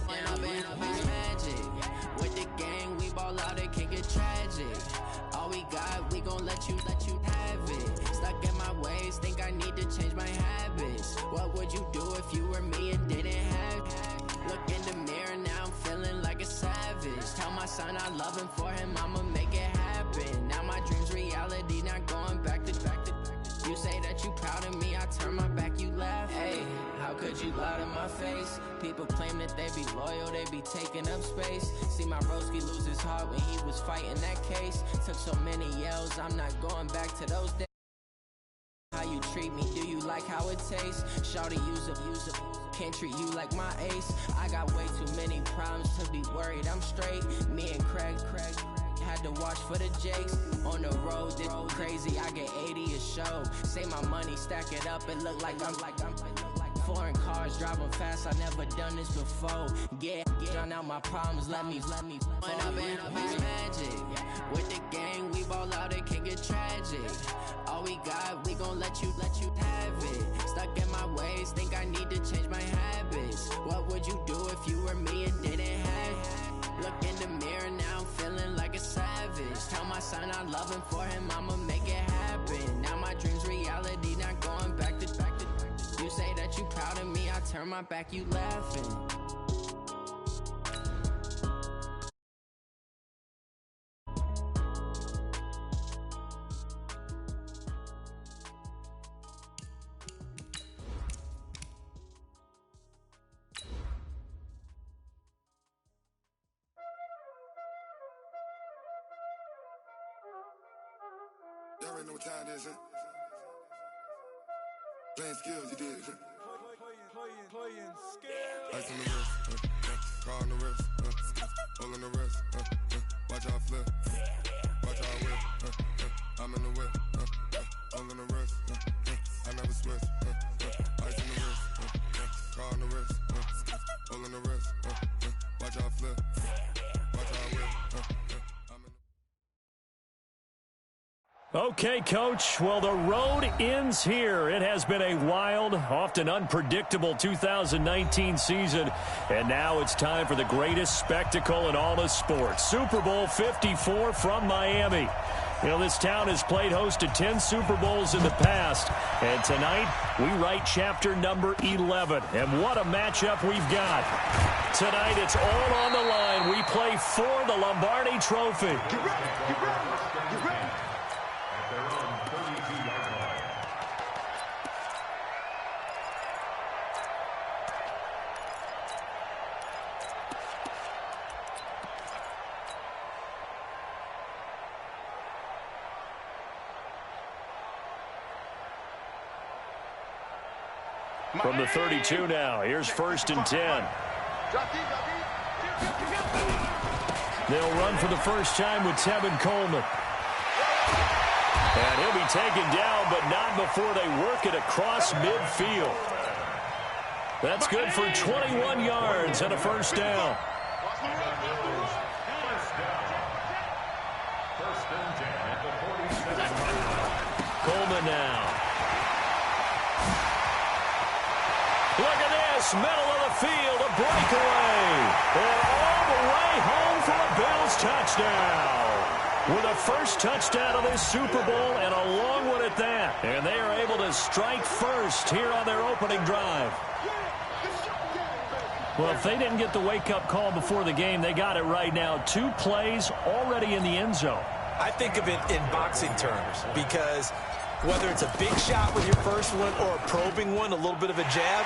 And I've been magic. With the gang, we ball out, it can get tragic. All we got, we gon' let you have it. Stuck in my ways, think I need to change my habits. What would you do if you were me and didn't have it? Look in the mirror, now I'm son, I love him for him, I'ma make it happen. Now my dream's reality, not going back to. You say that you proud of me, I turn my back, you laugh. Hey, how could you lie to my face? People claim that they be loyal, they be taking up space. See my broski lose his heart when he was fighting that case. Took so many yells, I'm not going back to those days. How you treat me, do you like how it tastes? Shawty, use up, can't treat you like my ace. I got way too many problems to be worried, I'm straight. Me and Craig had to watch for the Jakes. On the road, this crazy, I get 80 a show. Say my money, stack it up, it look like I'm foreign cars, driving fast, I never done this before. Get drown out my problems, let me When up is magic. With the gang, we ball out, it can get tragic. All we got, we gon' let you have it. Stuck in my ways, think I need to change my habits. What would you do if you were me and didn't have it? Look in the mirror, now I'm feeling like a savage. Tell my son I love him for him, I'ma make it happen. Now my dream's reality, not going back to. You say that you proud of me, I turn my back, you laughing. Y'all already know what time it is, huh? Playing skills, you did, huh? Playing skills. Ice on the wrist, car on the wrist, hole in the wrist, watch out flip, watch out whip, I'm in the whip, hole in the wrist, I never switch, ice on the wrist, car on the wrist, hole in the wrist, watch out flip, watch out whip, Okay, Coach. Well, the road ends here. It has been a wild, often unpredictable 2019 season. And now it's time for the greatest spectacle in all of sports. Super Bowl 54 from Miami. You know, this town has played host to 10 Super Bowls in the past. And tonight, we write chapter number 11. And what a matchup we've got. Tonight, it's all on the line. We play for the Lombardi Trophy. Get ready, get ready, get ready. From the 32 now, here's 1st and 10. They'll run for the first time with Tevin Coleman. And he'll be taken down, but not before they work it across midfield. That's good for 21 yards and a first down. Coleman now. Look at this, middle of the field, a breakaway. And all the way home for a Bills touchdown. With a first touchdown of this Super Bowl and a long one at that. And they are able to strike first here on their opening drive. Well, if they didn't get the wake-up call before the game, they got it right now. 2 plays already in the end zone. I think of it in boxing terms because whether it's a big shot with your first one or a probing one, a little bit of a jab,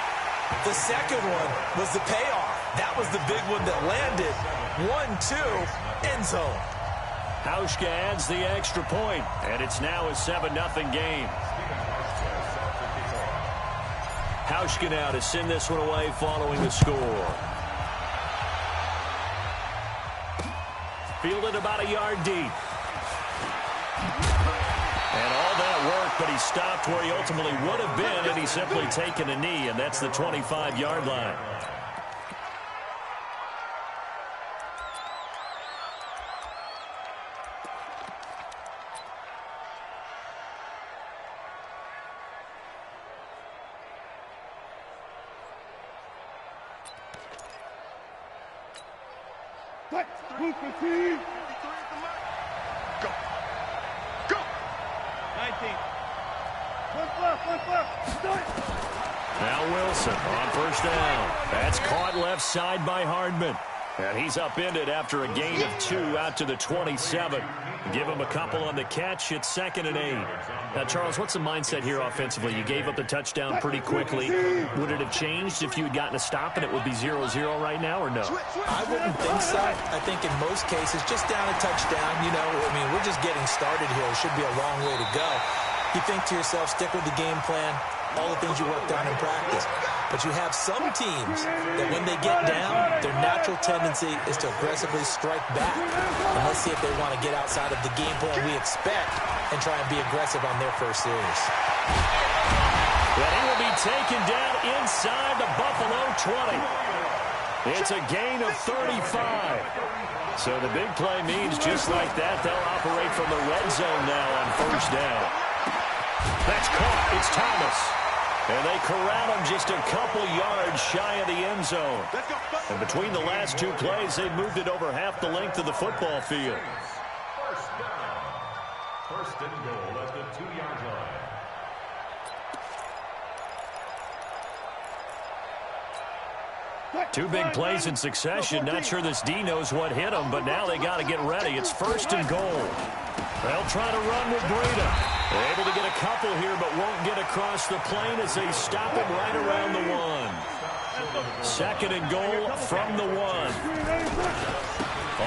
the second one was the payoff. That was the big one that landed. 1-2, end zone. Hauschka adds the extra point, and it's now a 7-0 game. Hauschka now to send this one away following the score. Fielded about a yard deep. And all that work, but he stopped where he ultimately would have been, and he's simply taken a knee, and that's the 25-yard line. Go. Go. 19. One left. Now Wilson on first down. That's caught left side by Hardman. And he's upended after a gain of 2 out to the 27. Give him a couple on the catch. It's 2nd and 8. Now, Charles, what's the mindset here offensively? You gave up the touchdown pretty quickly. Would it have changed if you had gotten a stop and it would be 0-0 right now, or no? I wouldn't think so. I think in most cases, just down a touchdown, we're just getting started here. It should be a long way to go. You think to yourself, stick with the game plan, all the things you worked on in practice. But you have some teams that when they get down, their natural tendency is to aggressively strike back. And let's see if they want to get outside of the game plan we expect and try and be aggressive on their first series. But he will be taken down inside the Buffalo 20. It's a gain of 35. So the big play means just like that, they'll operate from the red zone now on first down. That's caught. It's Thomas. And they corral him just a couple yards shy of the end zone. And between the last 2 plays, they've moved it over half the length of the football field. First down. First and goal at the 2-yard line. 2 big plays in succession. Not sure this D knows what hit him, but now they got to get ready. It's 1st and goal. They'll try to run with Breida. Able to get a couple here, but won't get across the plane as they stop him right around the 1. 2nd and goal from the 1.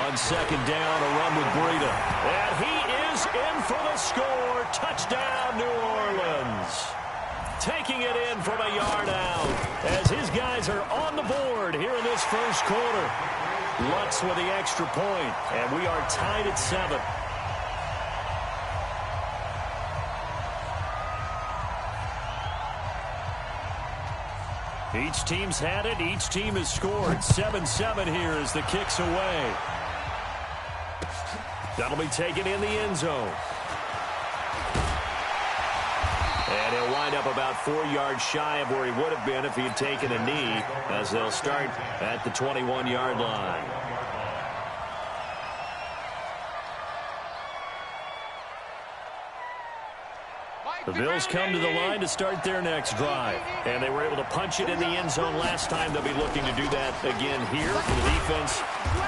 On 2nd down, a run with Breida. And he is in for the score. Touchdown, New Orleans. Taking it in from a yard out as his guys are on the board here in this first quarter. Lutz with the extra point, and we are tied at 7. Each team's had it. Each team has scored. 7-7 here as the kick's away. That'll be taken in the end zone. And he'll wind up about 4 yards shy of where he would have been if he had taken a knee, as they'll start at the 21-yard line. The Bills come to the line to start their next drive. And they were able to punch it in the end zone last time. They'll be looking to do that again here for the defense.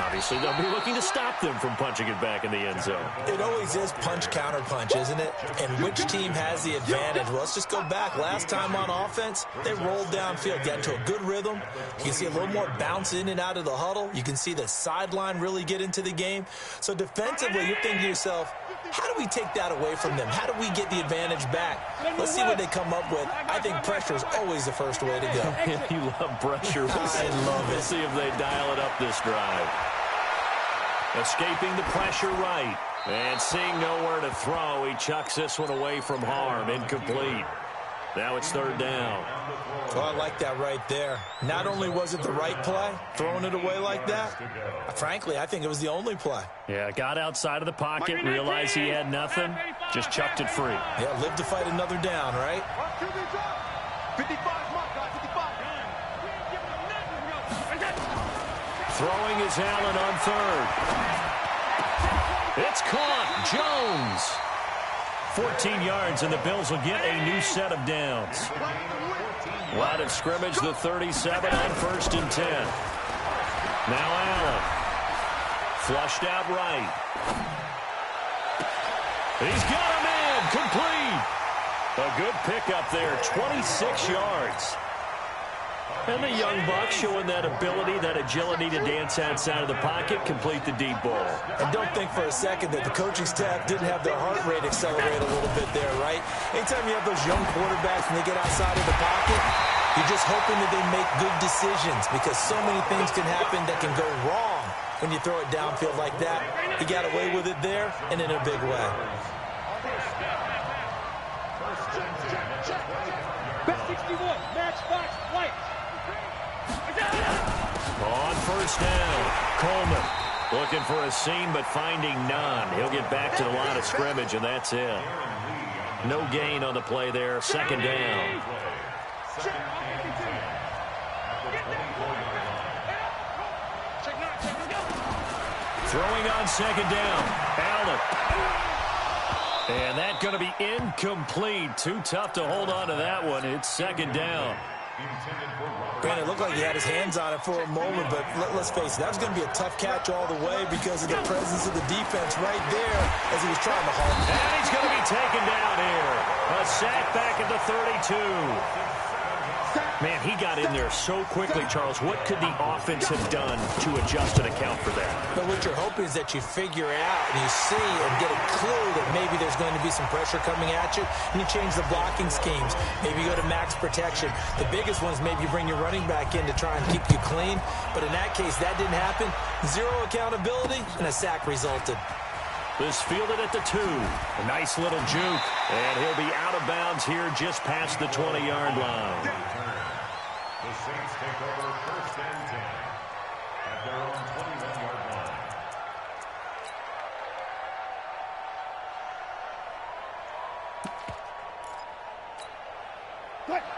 Obviously, they'll be looking to stop them from punching it back in the end zone. It always is punch-counter-punch, isn't it? And which team has the advantage? Well, let's just go back. Last time on offense, they rolled downfield, got into a good rhythm. You can see a little more bounce in and out of the huddle. You can see the sideline really get into the game. So defensively, you're thinking to yourself, how do we take that away from them? How do we get the advantage back? Let's see what they come up with. I think pressure is always the first way to go. You love pressure. I love it. We'll see if they dial it up this drive. Escaping the pressure right. And seeing nowhere to throw, he chucks this one away from harm. Incomplete. Now it's 3rd down. Well, I like that right there. Not only was it the right play, throwing it away like that, frankly, I think it was the only play. Yeah, got outside of the pocket, realized he had nothing, just chucked it free. Yeah, live to fight another down, right? 55, Mark, 55. Throwing is Allen on 3rd. It's caught. Jones. 14 yards, and the Bills will get a new set of downs. Line of scrimmage, the 37 on 1st and 10. Now Allen. Flushed out right. He's got him in. Complete. A good pickup there. 26 yards. And the young buck showing that ability, that agility to dance outside of the pocket, complete the deep ball. And don't think for a second that the coaching staff didn't have their heart rate accelerate a little bit there, right? Anytime you have those young quarterbacks and they get outside of the pocket, you're just hoping that they make good decisions because so many things can happen that can go wrong when you throw it downfield like that. He got away with it there and in a big way. Bet 61, Matchbox White. On 1st down, Coleman looking for a seam but finding none. He'll get back to the line of scrimmage, and that's it. No gain on the play there. 2nd down. Throwing on 2nd down. Allen. And that's going to be incomplete. Too tough to hold on to that one. It's 2nd down. Granted, it looked like he had his hands on it for a moment, but let's face it, that was going to be a tough catch all the way because of the presence of the defense right there as he was trying to haul him. And he's going to be taken down here. A sack back at the 32. Man, he got in there so quickly, Charles. What could the offense have done to adjust and account for that? But what you're hoping is that you figure out and you see and get a clue that maybe there's going to be some pressure coming at you, and you change the blocking schemes. Maybe you go to max protection. The biggest one is maybe you bring your running back in to try and keep you clean. But in that case, that didn't happen. Zero accountability, and a sack resulted. This fielded at the 2. A nice little juke. And he'll be out of bounds here just past the 20-yard line. The Saints take over 1st and 10 at their own 21-yard line.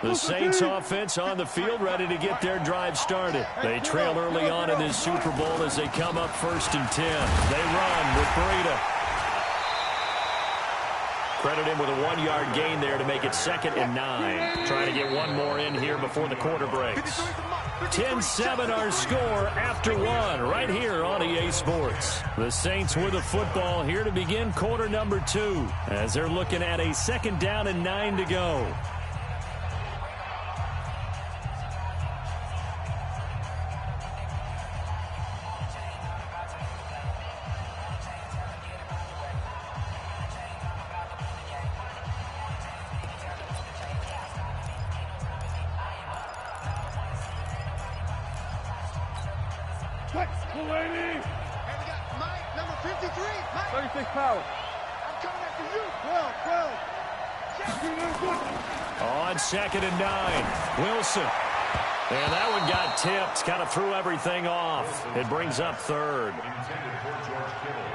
The Saints offense on the field, ready to get their drive started. They trail early on in this Super Bowl as they come up 1st and 10. They run with Breida. Credit him with a 1-yard gain there to make it 2nd and 9. Trying to get one more in here before the quarter breaks. 10-7 our score after 1 right here on EA Sports. The Saints with the football here to begin quarter number 2 as they're looking at a 2nd down and 9 to go. On 2nd and 9, Wilson. And that one got tipped, kind of threw everything off. It brings up 3rd.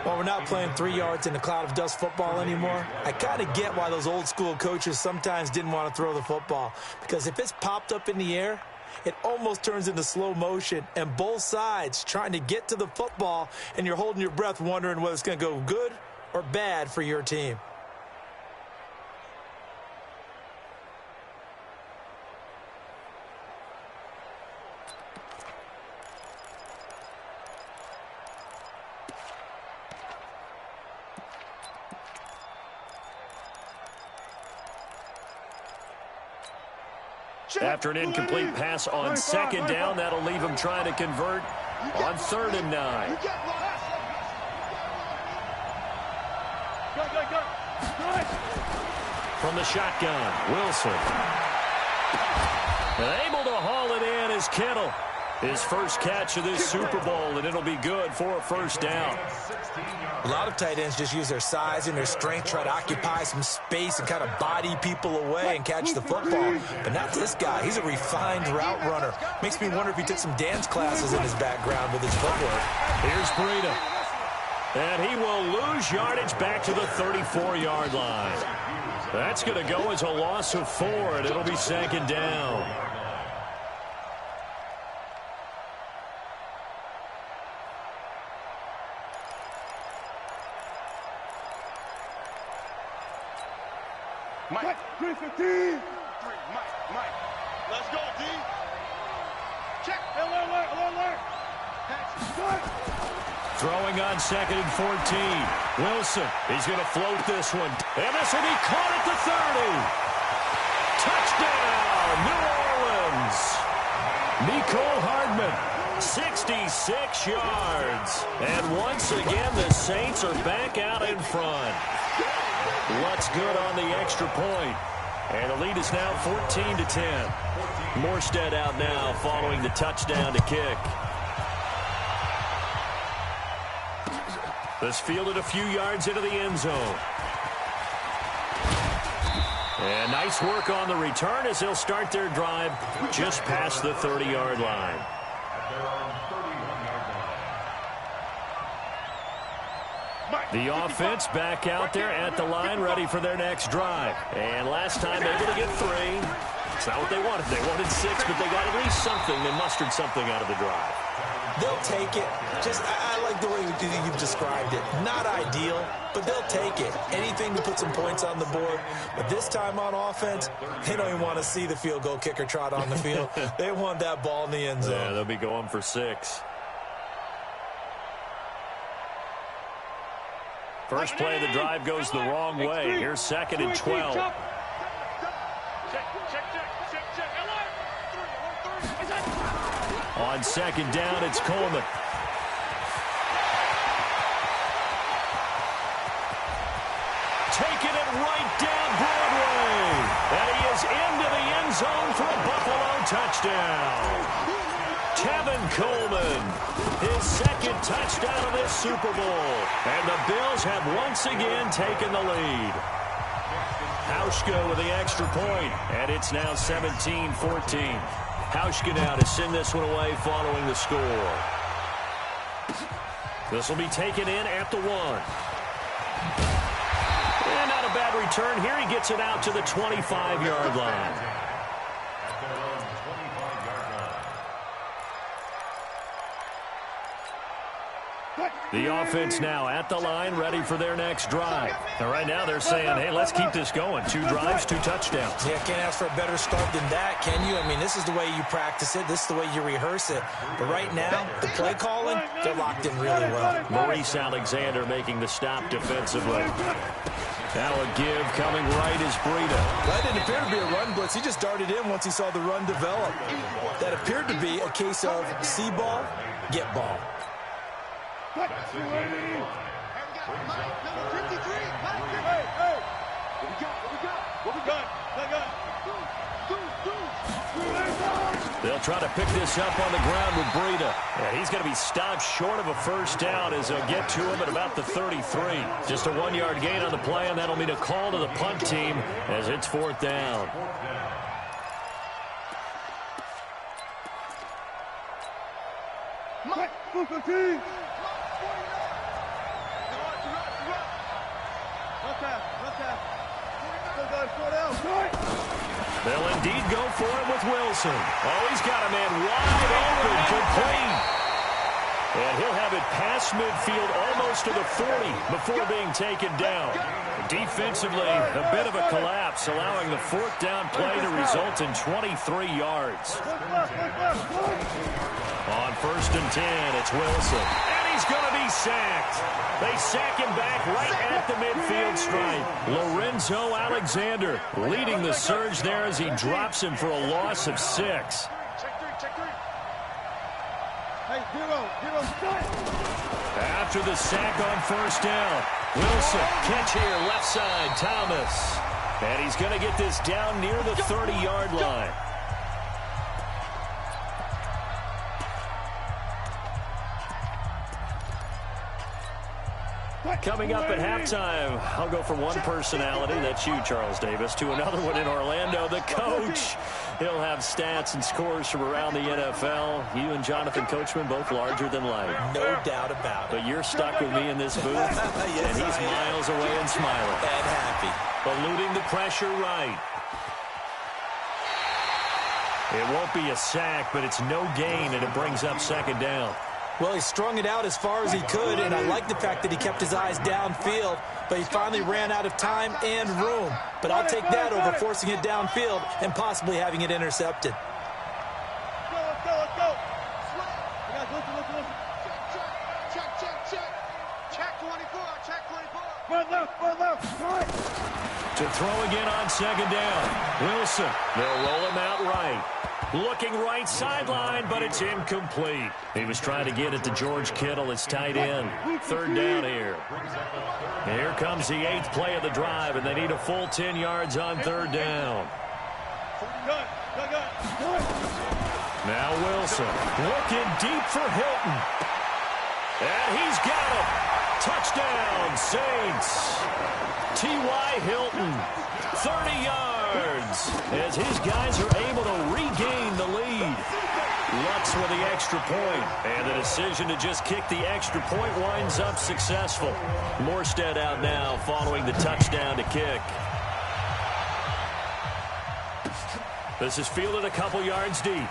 Well, we're not playing 3 yards in a cloud of dust football anymore. I kind of get why those old school coaches sometimes didn't want to throw the football. Because if it's popped up in the air, it almost turns into slow motion. And both sides trying to get to the football, and you're holding your breath wondering whether it's going to go good or bad for your team. After an incomplete pass on 2nd down, that'll leave him trying to convert on 3rd and 9. From the shotgun, Wilson. And able to haul it in is Kittle. His first catch of this Super Bowl, and it'll be good for a 1st down. A lot of tight ends just use their size and their strength, try to occupy some space and kind of body people away and catch the football. But not this guy. He's a refined route runner. Makes me wonder if he took some dance classes in his background with his footwork. Here's Breida. And he will lose yardage back to the 34-yard line. That's going to go as a loss of 4, and it'll be 2nd down. Mike. 315. 3, Mike. Let's go, D. Check. Alert. Throwing on 2nd and 14. Wilson, he's going to float this one. And this will be caught at the 30. Touchdown, New Orleans. Mecole Hardman, 66 yards. And once again, the Saints are back out in front. What's good on the extra point. And the lead is now 14-10. Morstead out now following the touchdown to kick. This fielded a few yards into the end zone. And nice work on the return as they'll start their drive just past the 30-yard line. The offense back out there at the line, ready for their next drive. And last time able to get 3. It's not what they wanted. They wanted 6, but they got at least something. They mustered something out of the drive. They'll take it. I like like the way you've described it. Not ideal, but they'll take it. Anything to put some points on the board. But this time on offense, they don't even want to see the field goal kicker trot on the field. They want that ball in the end zone. Yeah, they'll be going for 6. First play of the drive goes the wrong way. Here's 2nd and 12. On 2nd down, it's Coleman. Taking it right down Broadway. And he is into the end zone for a Buffalo touchdown. Tevin Coleman, his 2nd touchdown of this Super Bowl. And the Bills have once again taken the lead. Hauschka with the extra point, and it's now 17-14. Hauschka now to send this one away following the score. This will be taken in at the 1. And not a bad return. Here he gets it out to the 25-yard line. The offense now at the line, ready for their next drive. And right now they're saying, hey, let's keep this going. 2 drives, 2 touchdowns. Yeah, can't ask for a better start than that, can you? I mean, this is the way you practice it. This is the way you rehearse it. But right now, the play calling, they're locked in really well. Maurice Alexander making the stop defensively. Now a give coming right is Breida. That didn't appear to be a run blitz. He just darted in once he saw the run develop. That appeared to be a case of see ball, get ball. Hey, we got Mike, number 53. Mike, hey. What we got? They'll try to pick this up on the ground with Breida. And he's going to be stopped short of a first down as they'll get to him at about the 33. Just a 1-yard gain on the play, and that'll mean a call to the punt team as it's 4th down. Mike, 15. They'll indeed go for it with Wilson. Oh, he's got a man wide open, complete. And he'll have it past midfield almost to the 40 before being taken down. Defensively, a bit of a collapse, allowing the 4th down play to result in 23 yards. On 1st and 10, it's Wilson. And he's going to be sacked. They sack him back right at the midfield stripe. Lorenzo Alexander leading the surge there as he drops him for a loss of 6. Hey, zero. After the sack on 1st down, Wilson, catch here, left side, Thomas. And he's going to get this down near the 30-yard line. Coming up at halftime, I'll go from one personality, that's you, Charles Davis, to another one in Orlando, the coach. He'll have stats and scores from around the NFL. You and Jonathan Coachman, both larger than life. No doubt about it. But you're stuck with me in this booth, yes, and he's miles away and smiling. And happy. Eluding the pressure right. It won't be a sack, but it's no gain, and it brings up 2nd down. Well, he strung it out as far as he could, and I like the fact that he kept his eyes downfield, but he finally ran out of time and room. But I'll take that over forcing it downfield and possibly having it intercepted. Let's go. Guys, listen. Check 24. Run left. Right. To throw again on 2nd down. Wilson, they'll roll him out right. Looking right sideline, but it's incomplete. He was trying to get it to George Kittle, his tight end. 3rd down here. Here comes the 8th play of the drive, and they need a full 10 yards on 3rd down. Now Wilson looking deep for Hilton. And he's got him. Touchdown, Saints. T.Y. Hilton, 30 yards, as his guys are able to regain the lead. Lutz with the extra point, and the decision to just kick the extra point winds up successful. Morstead out now following the touchdown to kick. This is fielded a couple yards deep.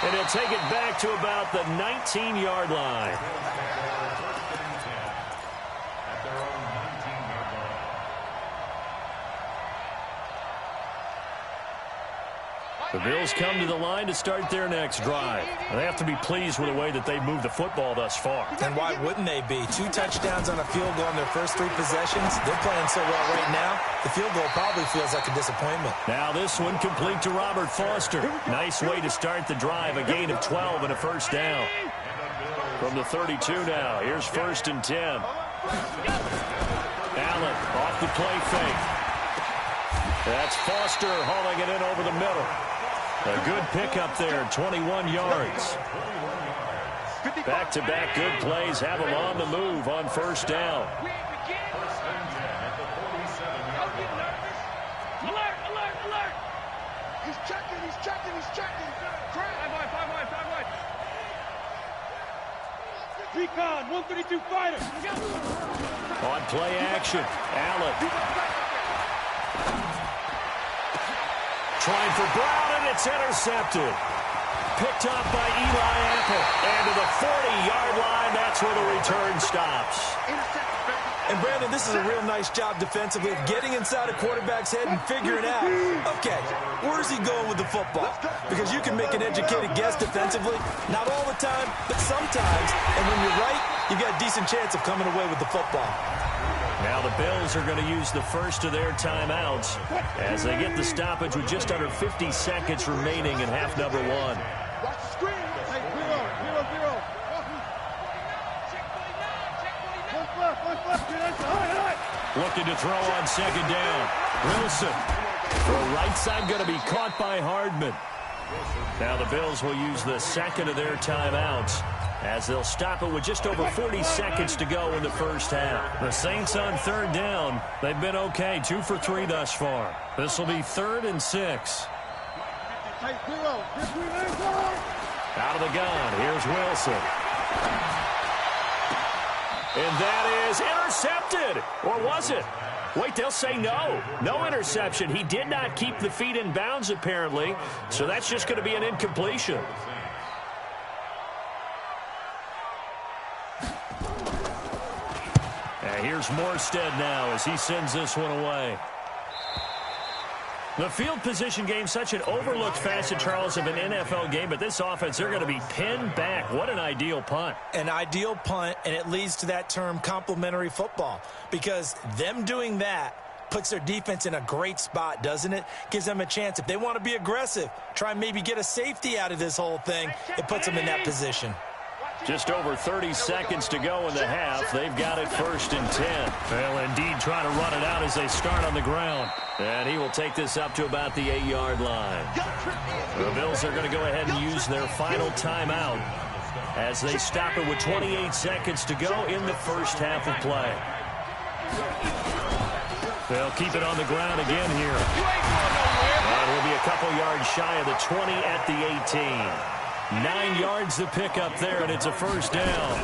And he'll take it back to about the 19-yard line. The Bills come to the line to start their next drive. And they have to be pleased with the way that they've moved the football thus far. And why wouldn't they be? 2 touchdowns on a field goal in their first 3 possessions. They're playing so well right now, the field goal probably feels like a disappointment. Now this one complete to Robert Foster. Nice way to start the drive. A gain of 12 and a first down. From the 32 now. Here's 1st and 10. Allen off the play fake. That's Foster hauling it in over the middle. A good pickup there, 21 yards. Back-to-back good plays have them on the move on 1st down. Alert, alert, alert. He's checking. 5 wide. Recon, 132 fighter. On play action, Allen. Trying for Brown, and it's intercepted. Picked up by Eli Apple. And to the 40-yard line, that's where the return stops. And, Brandon, this is a real nice job defensively of getting inside a quarterback's head and figuring out, okay, where's he going with the football? Because you can make an educated guess defensively. Not all the time, but sometimes. And when you're right, you got a decent chance of coming away with the football. Now the Bills are going to use the first of their timeouts as they get the stoppage with just under 50 seconds remaining in half number 1. Watch the screen. Hey, 0. Looking to throw on 2nd down. Wilson. The right side going to be caught by Hardman. Now the Bills will use the second of their timeouts as they'll stop it with just over 40 seconds to go in the first half. The Saints on 3rd down. They've been okay, 2 for 3 thus far. This will be 3rd and 6. Out of the gun, here's Wilson. And that is intercepted. Or was it? Wait, they'll say no. No interception. He did not keep the feet in bounds, apparently. So that's just going to be an incompletion. And here's Morstead now as he sends this one away. The field position game, such an overlooked facet, Charles, of an NFL game, but this offense, they're going to be pinned back. What an ideal punt. An ideal punt, and it leads to that term complementary football, because them doing that puts their defense in a great spot, doesn't it? Gives them a chance. If they want to be aggressive, try and maybe get a safety out of this whole thing, it puts them in that position. Just over 30 seconds to go in the half. They've got it 1st and 10. They'll indeed try to run it out as they start on the ground. And he will take this up to about the 8-yard line. The Bills are going to go ahead and use their final timeout as they stop it with 28 seconds to go in the first half of play. They'll keep it on the ground again here. And we'll be a couple yards shy of the 20 at the 18. 9 yards to pick up there, and it's a 1st down.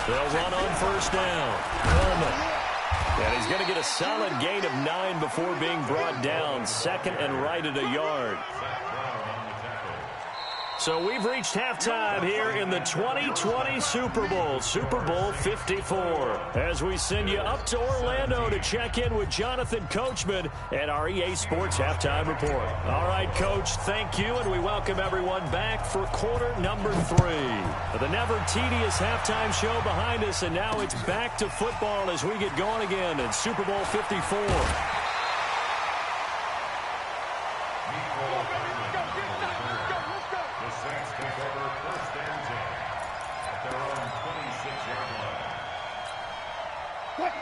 They'll run on 1st down. Coleman. And he's going to get a solid gain of 9 before being brought down. 2nd and right at a yard. So we've reached halftime here in the 2020 Super Bowl, Super Bowl 54. As we send you up to Orlando to check in with Jonathan Coachman and our EA Sports Halftime Report. All right, Coach, thank you, and we welcome everyone back for quarter number 3. The never tedious halftime show behind us, and now it's back to football as we get going again in Super Bowl 54.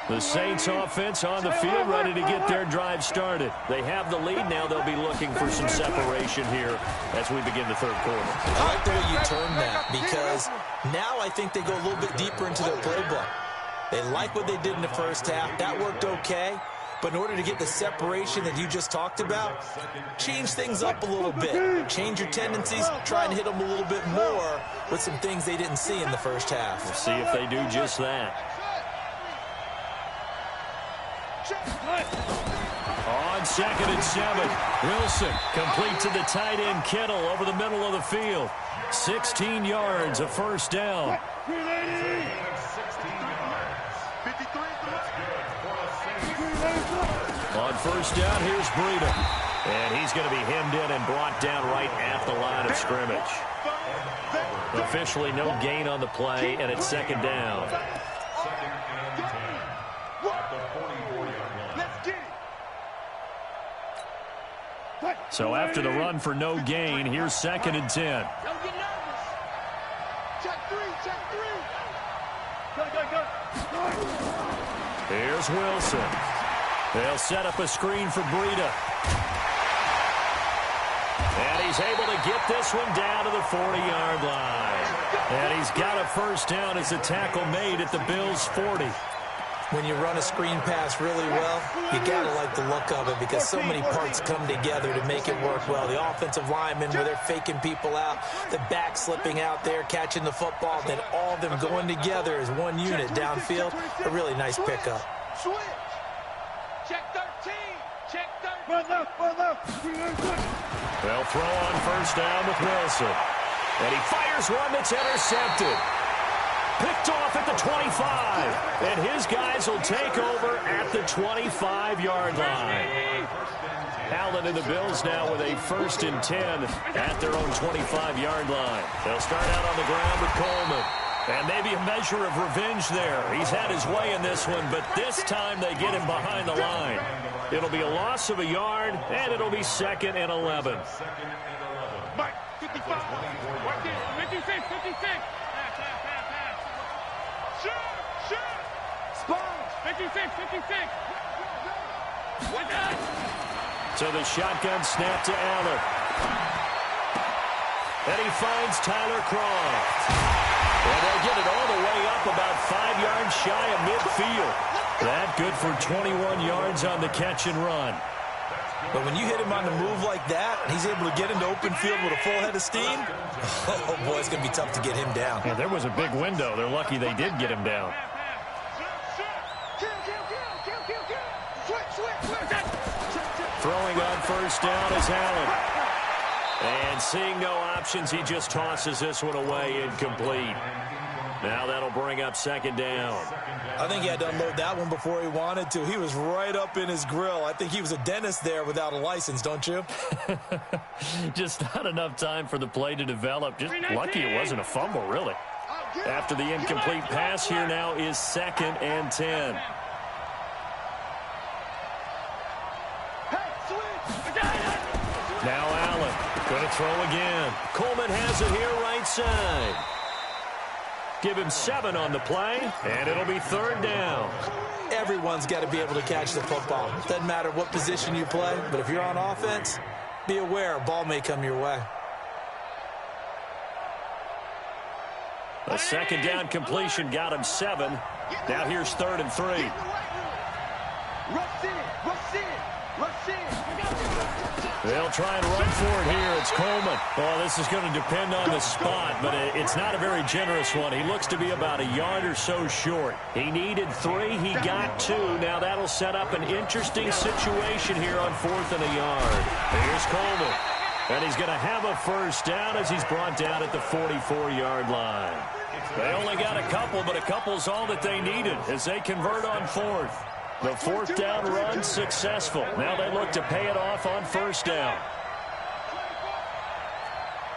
The Saints offense on the field ready to get their drive started. They have the lead now. They'll be looking for some separation here as we begin the 3rd quarter. I like the way you term that, because now I think they go a little bit deeper into their playbook. They like what they did in the first half. That worked okay. But in order to get the separation that you just talked about, change things up a little bit. Change your tendencies. Try and hit them a little bit more with some things they didn't see in the first half. We'll see if they do just that. On 2nd and 7, Wilson complete to the tight end Kittle over the middle of the field. 16 yards, a first down. 16 yards. 53 On first down, here's Breida. And he's going to be hemmed in and brought down right at the line of scrimmage. Officially no gain on the play, and it's 2nd down. So after the run for no gain, here's 2nd and 10. Don't get nervous. Check 3, check 3. Go. Here's Wilson. They'll set up a screen for Breida. And he's able to get this one down to the 40-yard line. And he's got a first down as a tackle made at the Bills' 40. When you run a screen pass really well, you got to like the look of it because so many parts come together to make it work well. The offensive linemen, where they're faking people out, the back slipping out there, catching the football, then all of them going together as one unit downfield. A really nice pickup. Switch. Check 13. Check 13. They'll throw on first down with Wilson. And he fires one that's intercepted. Picked off at the 25. And his guys will take over at the 25-yard line. Allen and the Bills now with a 1st and 10 at their own 25-yard line. They'll start out on the ground with Coleman. And maybe a measure of revenge there. He's had his way in this one, but this time they get him behind the line. It'll be a loss of a yard, and it'll be 2nd and 11. Mike, 55. Right there. 56, 56. Shoot. Sponge. 56, 56. So the shotgun snap to Allen. And he finds Tyler Kroft. And they'll get it all the way up about 5 yards shy of midfield. That good for 21 yards on the catch and run. But when you hit him on the move like that, and he's able to get into open field with a full head of steam, oh, boy, it's going to be tough to get him down. Yeah, there was a big window. They're lucky they did get him down. Throwing on first down is Allen. And seeing no options, he just tosses this one away incomplete. Now that'll bring up 2nd down. I think he had to unload that one before he wanted to. He was right up in his grill. I think he was a dentist there without a license, don't you? Just not enough time for the play to develop. Just lucky it wasn't a fumble, really. After the incomplete pass, here now is 2nd and 10. Now Allen going to throw again. Coleman has it here right side. Give him 7 on the play, and it'll be 3rd down. Everyone's got to be able to catch the football. Doesn't matter what position you play, but if you're on offense, be aware a ball may come your way. A 2nd down completion got him 7. Now here's 3rd and 3. Rush in. They'll try and run for it here. It's Coleman. Well, this is going to depend on the spot, but it's not a very generous one. He looks to be about a yard or so short. He needed 3. He got 2. Now that'll set up an interesting situation here on 4th and a yard. Here's Coleman. And he's going to have a first down as he's brought down at the 44-yard line. They only got a couple, but a couple's all that they needed as they convert on 4th. The 4th down run successful. Now they look to pay it off on first down.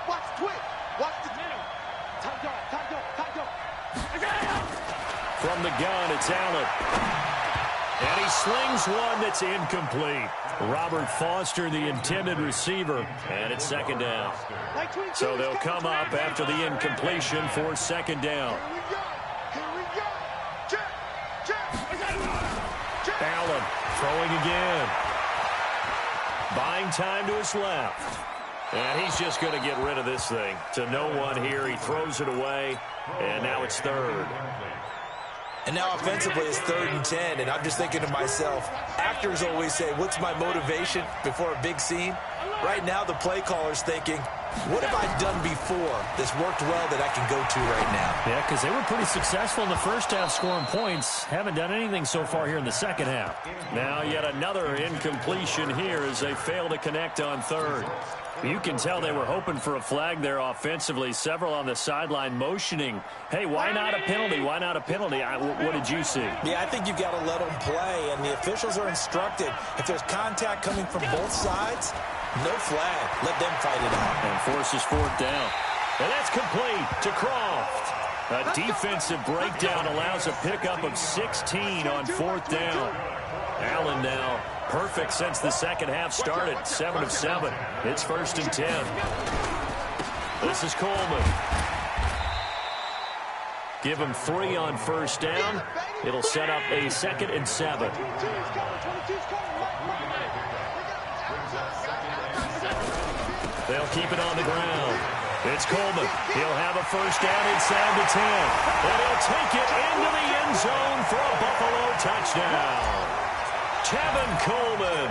Watch quick. Watch the middle. Time go. From the gun, it's Allen. And he slings one that's incomplete. Robert Foster, the intended receiver, and it's 2nd down. So they'll come up after the incompletion for 2nd down. Allen throwing again. Buying time to his left. And he's just going to get rid of this thing. To no one here. He throws it away. And now it's 3rd. And now offensively it's 3rd and 10. And I'm just thinking to myself, actors always say, what's my motivation before a big scene? Right now the play caller's thinking, What have I done before that's worked well that I can go to right now? Yeah, because they were pretty successful in the first half scoring points. Haven't done anything so far here in the second half. Now yet another incompletion here as they fail to connect on third. You can tell they were hoping for a flag there offensively. Several on the sideline motioning, hey, why not a penalty? Why not a penalty? What did you see? Yeah, I think you've got to let them play, and the officials are instructed. If there's contact coming from both sides, no flag. Let them fight it out. And forces fourth down. And that's complete to Croft. A defensive breakdown allows a pickup of 16 on fourth down. Allen now perfect since the second half started. 7 of 7. It's 1st and 10. This is Coleman. Give him 3 on first down. It'll set up a 2nd and 7. They'll keep it on the ground. It's Coleman. He'll have a first down inside the 10. And he'll take it into the end zone for a Buffalo touchdown. Tevin Coleman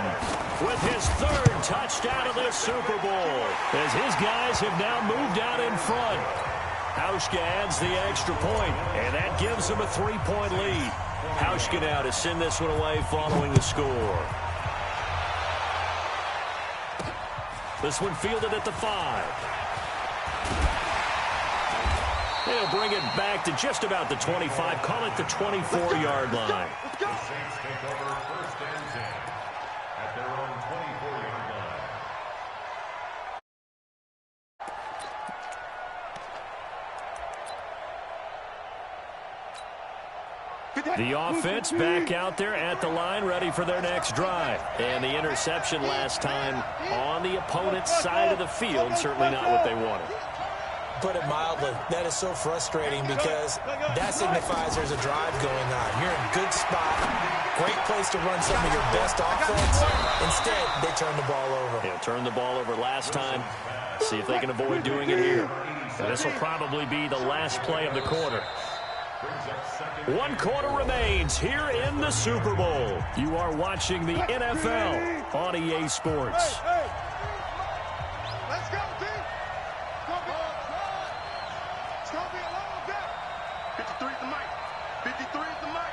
with his 3rd touchdown of this Super Bowl as his guys have now moved out in front. Hauschka adds the extra point, and that gives them a 3-point lead. Hauschka now to send this one away following the score. This one fielded at the 5. They'll bring it back to just about the 25. Call it the 24-yard line. The Saints take over 1st and 10 at their own 24-yard line. The offense back out there at the line, ready for their next drive. And the interception last time on the opponent's side of the field, certainly not what they wanted. Put it mildly, that is so frustrating because that signifies there's a drive going on. You're in a good spot, great place to run some of your best offense. Instead, they turn the ball over. Yeah, turned the ball over last time. See if they can avoid doing it here. This will probably be the last play of the quarter. 1 quarter remains here in the Super Bowl. You are watching the NFL on EA Sports. Let's go, team. It's going to be a long day. 53 is the mic. 53 is the mic.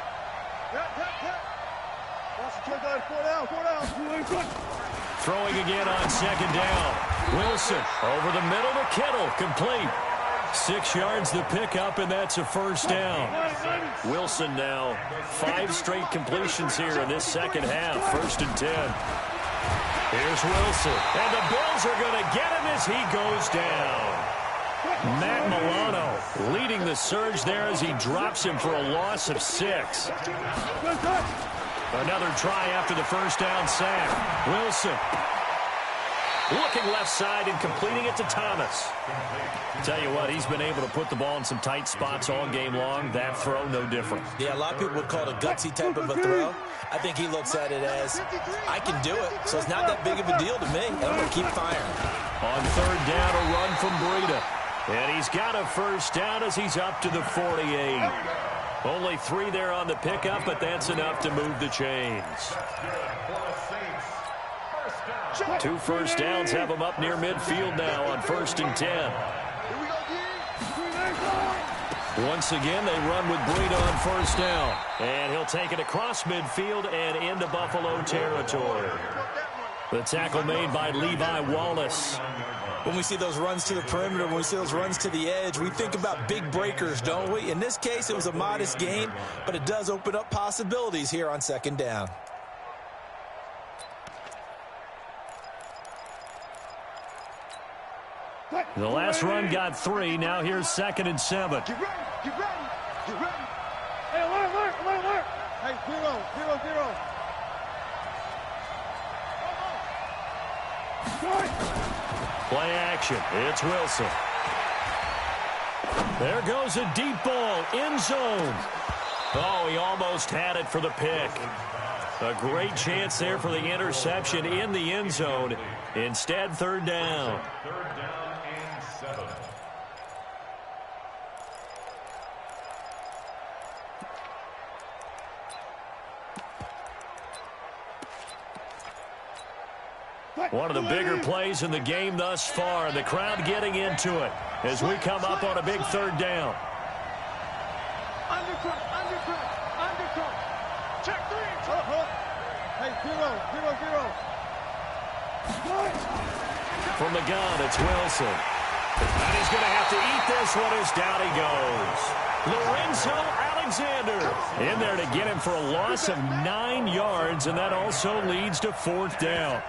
Throwing again on 2nd down. Wilson over the middle to Kittle. Complete. 6 yards the pickup, and that's a first down. Wilson now 5 straight completions here in this second half. 1st and 10. Here's Wilson. And the Bills are going to get him as he goes down. Matt Milano leading the surge there as he drops him for a loss of 6. Another try after the first down sack. Wilson looking left side and completing it to Thomas. Tell you what, he's been able to put the ball in some tight spots all game long. That throw, no different. Yeah, a lot of people would call it a gutsy type of a throw. I think he looks at it as, I can do it, so it's not that big of a deal to me. I'm going to keep firing. On 3rd down, a run from Breida. And he's got a first down as he's up to the 48. Only 3 there on the pickup, but that's enough to move the chains. 2 first downs have him up near midfield now on 1st and 10. Once again, they run with Breida on first down. And he'll take it across midfield and into Buffalo territory. The tackle made by Levi Wallace. When we see those runs to the perimeter, when we see those runs to the edge, we think about big breakers, don't we? In this case, it was a modest gain, but it does open up possibilities here on 2nd down. The last run got 3. Now here's 2nd and 7. Get ready. Get ready. Get ready. Hey, alert. Hey, 0. Play action. It's Wilson. There goes a deep ball. End zone. Oh, he almost had it for the pick. A great chance there for the interception in the end zone. Instead, 3rd down. 3rd down and 7. One of the bigger plays in the game thus far. The crowd getting into it as we come up on a big third down. Undercut. Check 3. Hey, 0. From the gun, it's Wilson. And he's going to have to eat this one as down he goes. Lorenzo Alexander in there to get him for a loss of 9 yards, and that also leads to 4th down.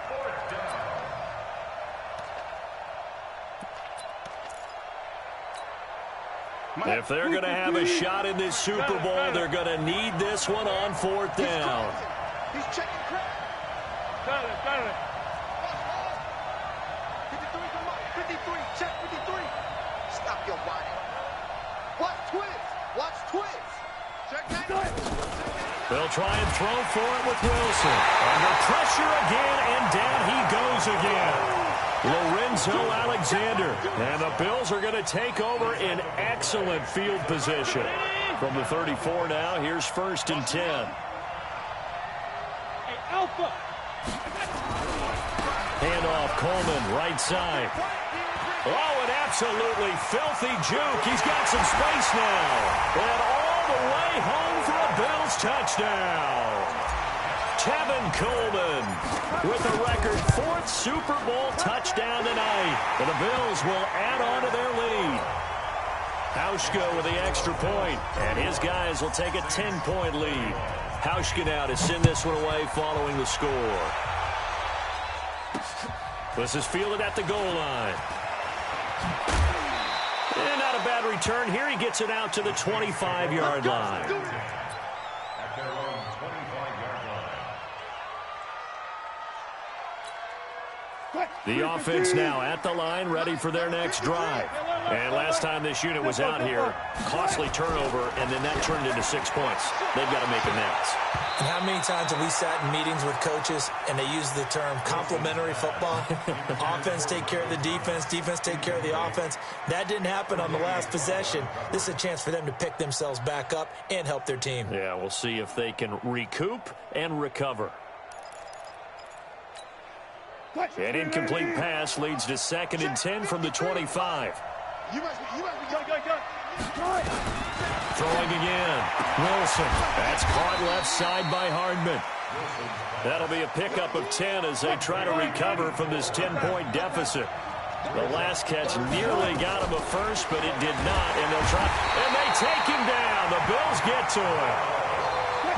If they're going to have a shot in this Super Bowl, they're going to need this one on 4th down. He's checking crap. Got it. 53, check 53. Stop your body. Watch twist. Check that. They'll try and throw for it with Wilson. Under pressure again, and down he goes again. Lorenzo Alexander. And the Bills are going to take over in excellent field position. From the 34 now, here's 1st and 10. Hey, Alpha. Handoff, Coleman, right side. Oh, an absolutely filthy juke. He's got some space now. And all the way home for a Bills touchdown. Tevin Coleman with a record 4th Super Bowl touchdown tonight. And the Bills will add on to their lead. Hauschka with the extra point, and his guys will take a 10-point lead. Hauschka now to send this one away following the score. This is fielded at the goal line. And not a bad return here. He gets it out to the 25-yard line. At their own 25-yard line. The offense now at the line, ready for their next drive. And last time this unit was out here, costly turnover, and then that turned into 6 points. They've got to make amends. And how many times have we sat in meetings with coaches and they use the term complementary football? Offense take care of the defense, defense take care of the offense. That didn't happen on the last possession. This is a chance for them to pick themselves back up and help their team. Yeah, we'll see if they can recoup and recover. An incomplete pass leads to 2nd and 10 from the 25. You must be Throwing again. Wilson. That's caught left side by Hardman. That'll be a pickup of 10 as they try to recover from this 10-point deficit. The last catch nearly got him a first, but it did not. And they'll try. And they take him down. The Bills get to him.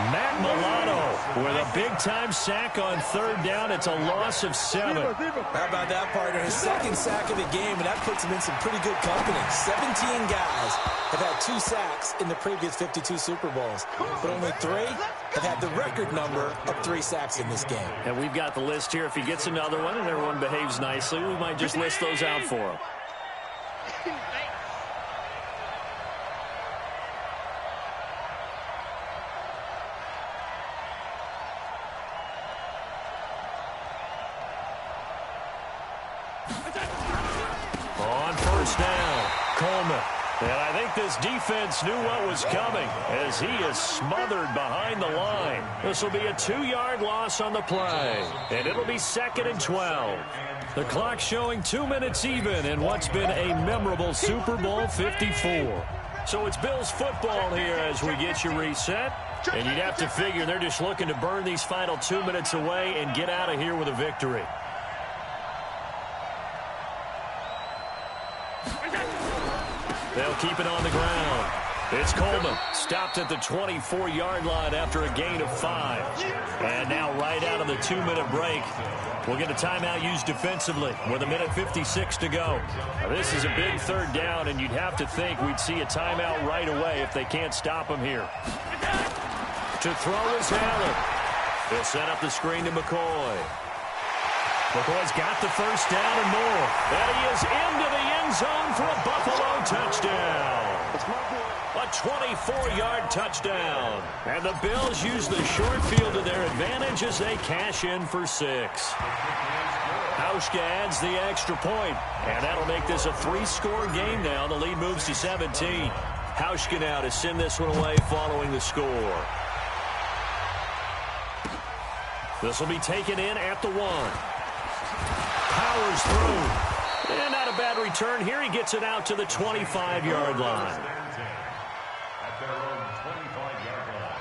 Matt Milano with a big-time sack on 3rd down. It's a loss of 7. How about that, partner? His 2nd sack of the game, and that puts him in some pretty good company. 17 guys have had 2 sacks in the previous 52 Super Bowls, but only 3 have had the record number of 3 sacks in this game. And we've got the list here. If he gets another one and everyone behaves nicely, we might just list those out for him. On 1st down, Coleman. And I think this defense knew what was coming as he is smothered behind the line. This will be a 2-yard loss on the play. And it'll be 2nd and 12. The clock showing 2 minutes even in what's been a memorable Super Bowl 54. So it's Bills football here as we get you reset. And you'd have to figure they're just looking to burn these final 2 minutes away and get out of here with a victory. They'll keep it on the ground. It's Coleman, stopped at the 24-yard line after a gain of 5. And now right out of the 2-minute break, we'll get a timeout used defensively with 1:56 to go. Now, this is a big 3rd down, and you'd have to think we'd see a timeout right away if they can't stop him here. To throw is Allen. He'll set up the screen to McCoy. McCoy's got the 1st down and more. And he is into the end zone for a Buffalo touchdown. A 24-yard touchdown. And the Bills use the short field to their advantage as they cash in for 6. Hauschka adds the extra point, and that'll make this a 3-score game now. The lead moves to 17. Hauschka now to send this one away following the score. This will be taken in at the 1. powers through. And not a bad return here. He gets it out to the 25-yard line. At their own 25-yard line.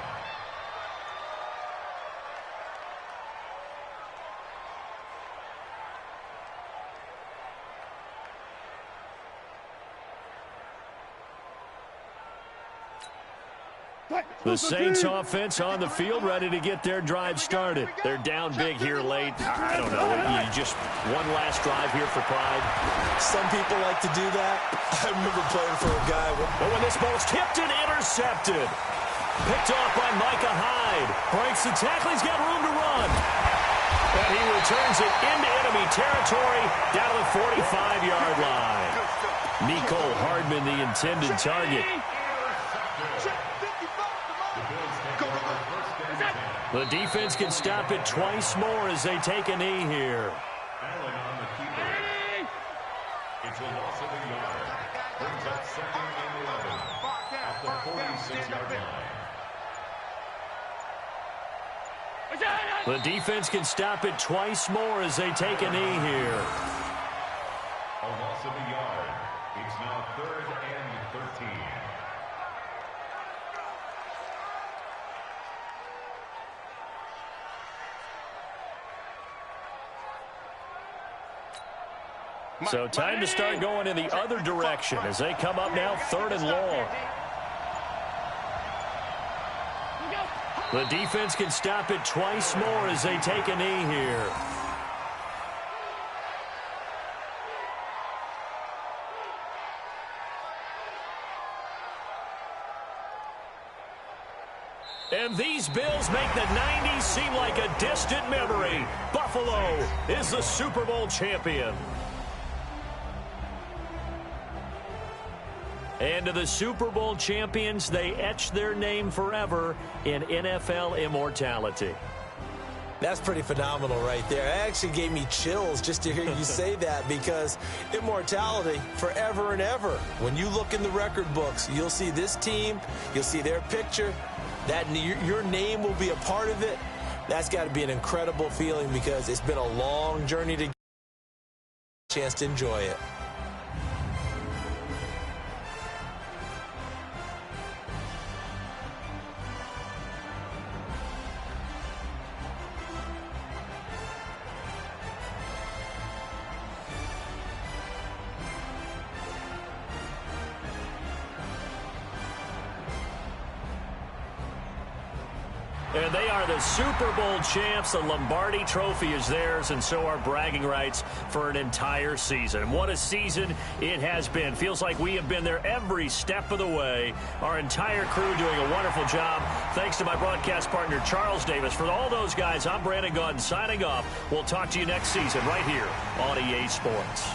The Saints offense on the field, ready to get their drive started. They're down big here late. I don't know. You just one last drive here for pride. Some people like to do that. I remember playing for a guy. But when this ball's tipped and intercepted. Picked off by Micah Hyde. Breaks the tackle. He's got room to run. And he returns it into enemy territory down to the 45-yard line. Nicole Hardman, the intended target. The defense can stop it twice more as they take a knee here. Allen on the keeper. It's a loss of a yard. Brings up 2nd and 11 at the 46-yard line. The defense can stop it twice more as they take a knee here. A loss of a yard. It's now 3rd and 13. So time to start going in the other direction as they come up now 3rd and long. The defense can stop it twice more as they take a knee here. And these Bills make the 90s seem like a distant memory. Buffalo is the Super Bowl champion. And to the Super Bowl champions, they etch their name forever in NFL immortality. That's pretty phenomenal right there. It actually gave me chills just to hear you say that, because immortality forever and ever. When you look in the record books, you'll see this team, you'll see their picture, that your name will be a part of it. That's got to be an incredible feeling, because it's been a long journey to get a chance to enjoy it. And they are the Super Bowl champs. The Lombardi Trophy is theirs, and so are bragging rights for an entire season. What a season it has been. Feels like we have been there every step of the way. Our entire crew doing a wonderful job. Thanks to my broadcast partner, Charles Davis. For all those guys, I'm Brandon Gaudin signing off. We'll talk to you next season right here on EA Sports.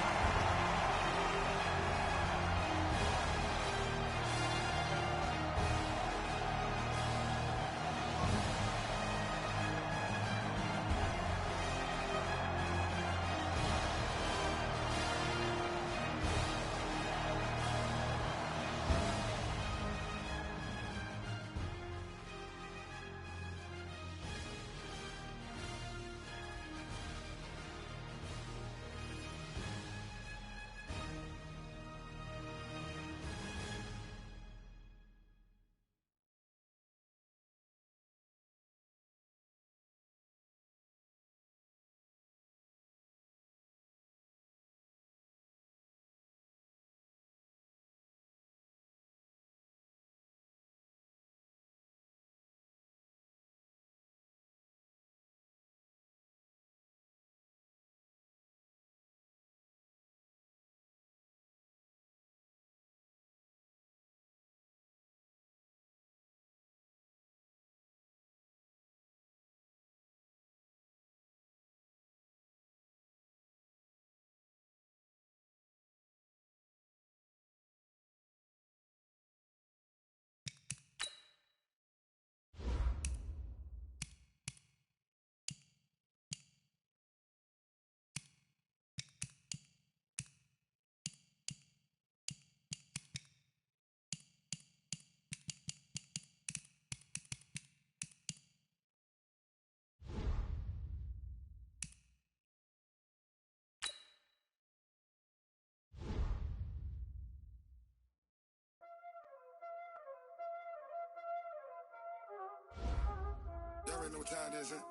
what time this is?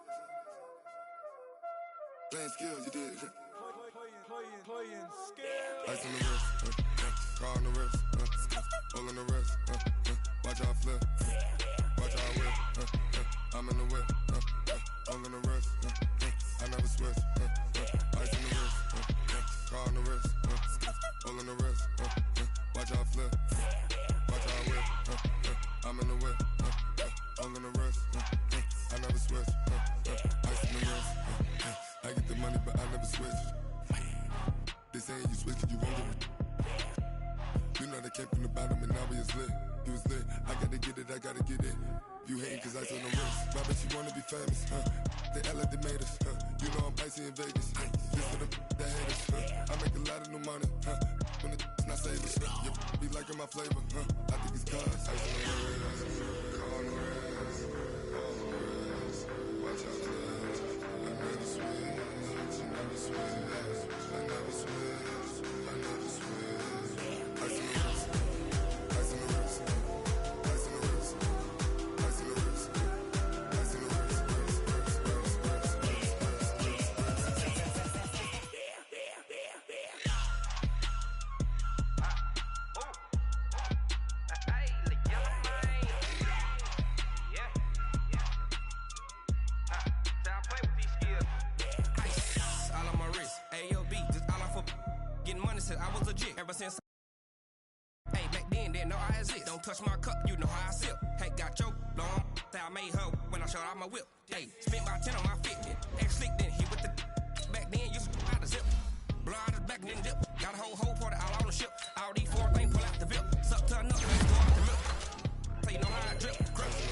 Playing skills, you did. Playing skills. Ice on the wrist, car on the wrist, all on the wrist, watch out flip, watch out whip, I'm in the whip, all on the wrist, I never switch, ice on the wrist, car on the wrist, all on the wrist, watch out flip, watch out whip, I'm in the whip, all on the wrist, I never switch, ice on the wrist, I get the money but I never switch. They saying you switch it, you won't get it. You know they came from the bottom and now we is lit. You was lit, I gotta get it, I gotta get it. You hating cause ice on the wrist. My bitch, you wanna be famous, They act like they made us, You know I'm icy in Vegas, This for the that hate us, I make a lot of new money, When the not savers, You be liking my flavor, I think it's cause ice on the wrist, car on the wrist, all on the wrist. Watch out, cuz I never switch, I never switch. I never switch, I never switch. Ice on the wrist, ice on the wrist, ice on the wrist, ice on the wrist, ice on the wrist, I was legit ever since. Hey, back then, didn't know I exist. Don't touch my cup, you know how I sip. Hey, got your long. Say I made her when I showed out my whip. Hey, spent about 10 on my fit. Ex-slick, then he with the. Back then, you out the zip. Blow out his back, then dip. Got a whole party all on the ship. All these four things pull out the VIP. Suck to a nut, let's go out the milk. So you know how I drip. Crush.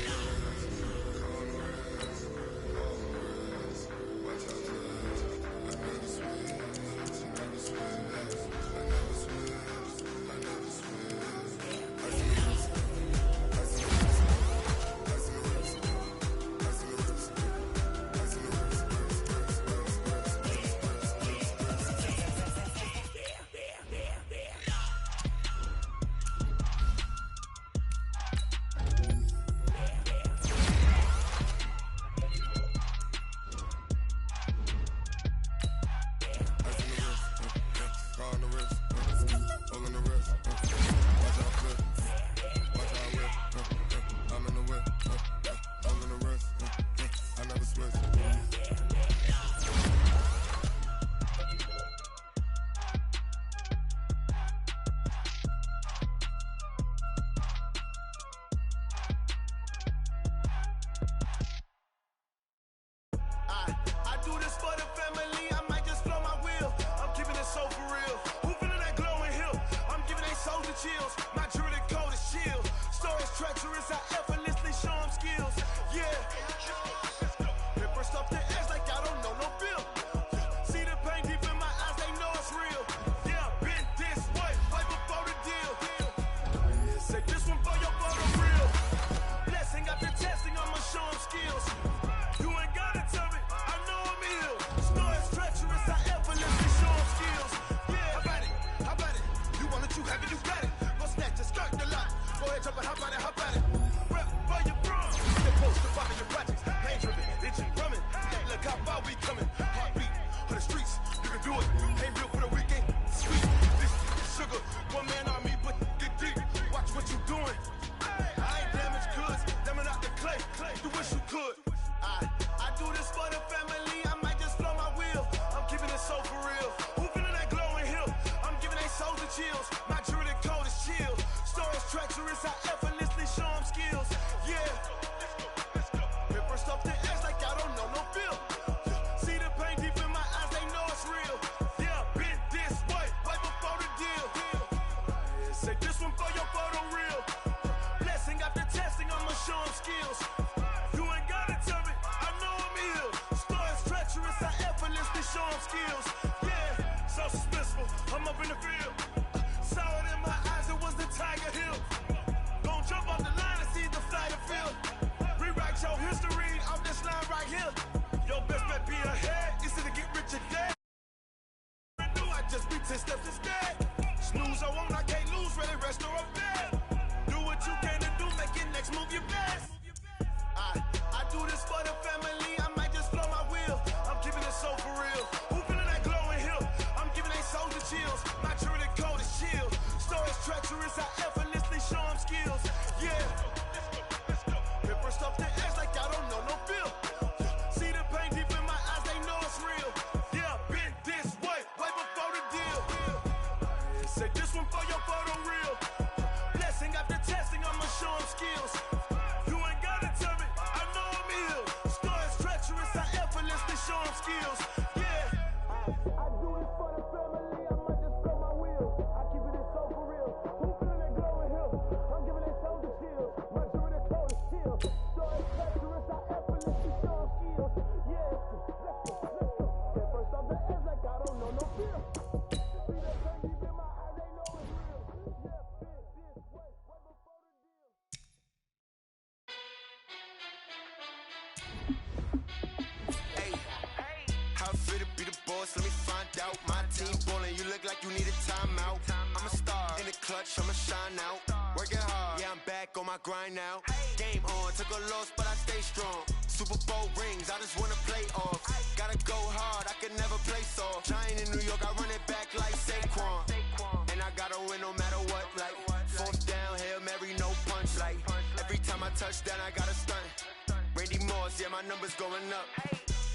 Chills, my jewelry code is chill. Stories treacherous, I effortlessly show them skills. Yeah, paper stuff the edge like I don't know no bill. See the pain deep in my eyes, they know it's real. Yeah, been this way, way before the deal. Say this one for your photo real. Blessing after testing, I'ma show them skills. You ain't gotta tell me, I know I'm ill. Stories treacherous, I effortlessly show them skills. Yeah, how about it? You want it, you have it, you got it. Snatch a skirt the lot. Go ahead, jump it, hop on it, hop on it. Rep where you from? The post, the fucking your projects. Pain driven, itching, drumming. Look how far we coming. Heartbeat on the streets. You can do it. Ain't built for the weekend. Sweet, this sugar. One man army, but get deep. Watch what you doing. I ain't damaged goods. Damn it out the clay. You wish you could. I do this for the family. I might just blow my wheel. I'm keeping it so for real. Who feeling that glowing hill? I'm giving they souls the chills. My jewelry code is chill. Stories treacherous, I effortlessly show them skills. Yeah. Paper stuff the edge like I don't know no feel. See the pain deep in my eyes, they know it's real. Yeah, been this way, way before the deal. Say this one for your photo real. Blessing after testing, I'ma show them skills. You ain't gotta tell me, I know I'm ill. Stories treacherous, I effortlessly show them skills. Yeah, so suspenseful, I'm up in the field. Saw it in my eyes, it was the Tiger Hill. Gon' jump off the line and see the flight of field. Rewrite your history off this line right here. Your best bet be ahead, easy to get rich or dead. I just be 10 steps instead. Snooze or won't, I can't lose, ready, rest or bed. Do what you can to do, make your next move your best. I do this for the family. boss, let me find out. My team ballin', you look like you need a timeout. I'm a star in the clutch, I'ma shine out. Working hard, yeah, I'm back on my grind now. Game on, took a loss, but I stay strong. Super Bowl rings, I just wanna play off. Gotta go hard, I can never play soft. Giant in New York, I run it back like Saquon. And I gotta win no matter what, like fourth down, Hail Mary, no punch. Like every time I touch down, I gotta stunt. Randy Moss, yeah, my numbers going up.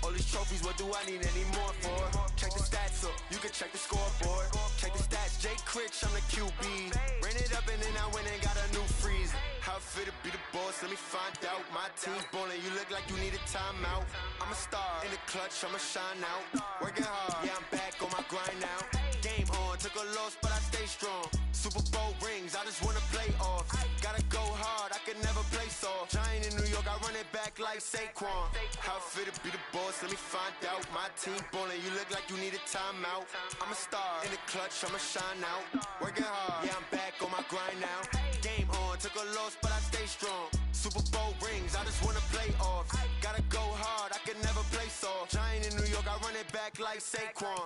All these trophies, what do I need any more for? Check the stats up, you can check the scoreboard. Check the stats, Jay Critch, I'm the QB. Ran it up and then I went and got a new freeze. How it feel to be the boss, let me find out. My team ballin', you look like you need a timeout. I'm a star in the clutch, I'ma shine out. Working hard, yeah, I'm back on my grind now. Game on, took a loss, but I stay strong. Super Bowl rings, I just wanna play off. Gotta go hard, I can never play soft. Giant in New York, I run it back like Saquon. How it feel to be the boss, let me find out. My team ballin', you look like you need a timeout. I'm a star in the clutch, I'ma shine out. Working hard, yeah, I'm back on my grind now. Game on, took a loss, but I stay strong. Super Bowl rings, I just wanna play off. Gotta go hard, I can never play soft. Giant in New York, I run it back like Saquon.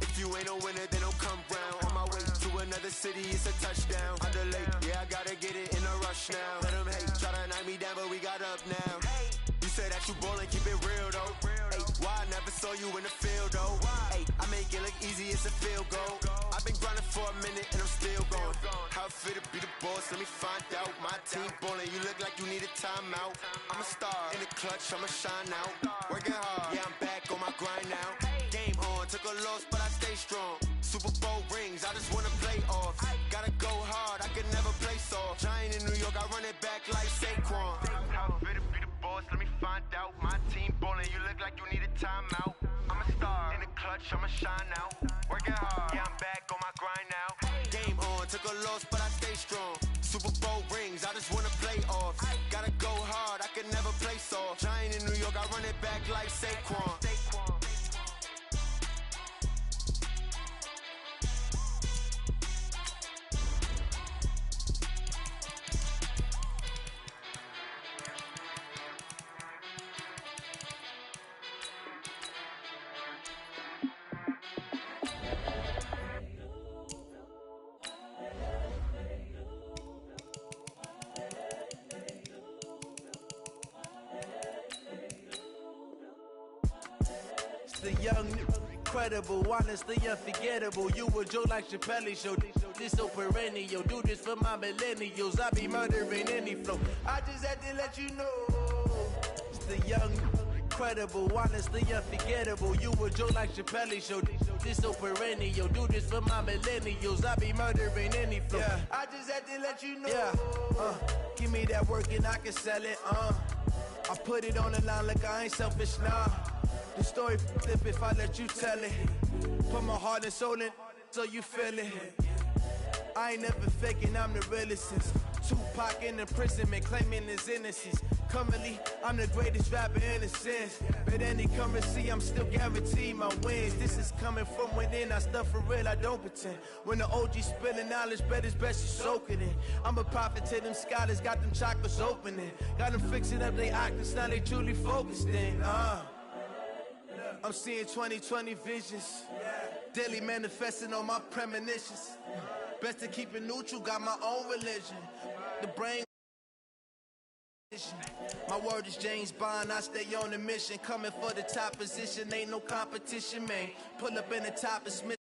If you ain't a winner, then don't come round. On my way to another city, it's a touchdown. I delay, yeah, I gotta get it in a rush now. Let them hate, try to knock me down, but we got up now. You say that you ballin', keep it real though. Ay, why I never saw you in the field though? Ay, I make it look easy, it's a field goal. I've been grinding for a minute and I'm still going. How it feel to be the boss, let me find out. My team ballin', you look like you need a timeout. I'm a star in the clutch, I'ma shine out. Working hard, yeah, I'm back on my grind now. Game on, took a loss, but I stay strong. Super Bowl rings, I just wanna play off. Gotta go hard, I can never play soft. Giant in New York, I run it back like Saquon. How it feel to be the boss, let me find out. My team ballin', you look like you need a timeout. I'm a star in the clutch, I'ma shine out. Working hard, yeah, I'm back on my grind now. Game on, took a loss, but I stay strong. Super Bowl rings, I just wanna play off. Gotta go hard, I can never play soft. Giant in New York, I run it back like Saquon. The young, incredible, honestly unforgettable. You a joke like Chappelle Show. This so perennial. Do this for my millennials. I be murdering any flow. I just had to let you know. It's the young, incredible, honestly unforgettable. You a joke like Chappelle Show. This so perennial. Do this for my millennials. I be murdering any flow. Yeah. I just had to let you know. Yeah. Give me that work and I can sell it. I put it on the line like I ain't selfish, nah. The story flip if I let you tell it. Put my heart and soul in so you feel it. I ain't never faking, I'm the realest since Tupac in imprisonment, claiming his innocence. Currently, I'm the greatest rapper in a sense. But any currency, I'm still guaranteed my wins. This is coming from within, I stuff for real, I don't pretend. When the OG spilling knowledge, bet it's best you soak it in. I'm a prophet to them scholars, got them chakras opening. Got them fixing up they octaves, now they truly focused in. I'm seeing 2020 visions, daily manifesting on my premonitions. Best to keep it neutral, got my own religion. The brain. My word is James Bond, I stay on a mission. Coming for the top position, ain't no competition, man. Pull up in the top of Smith.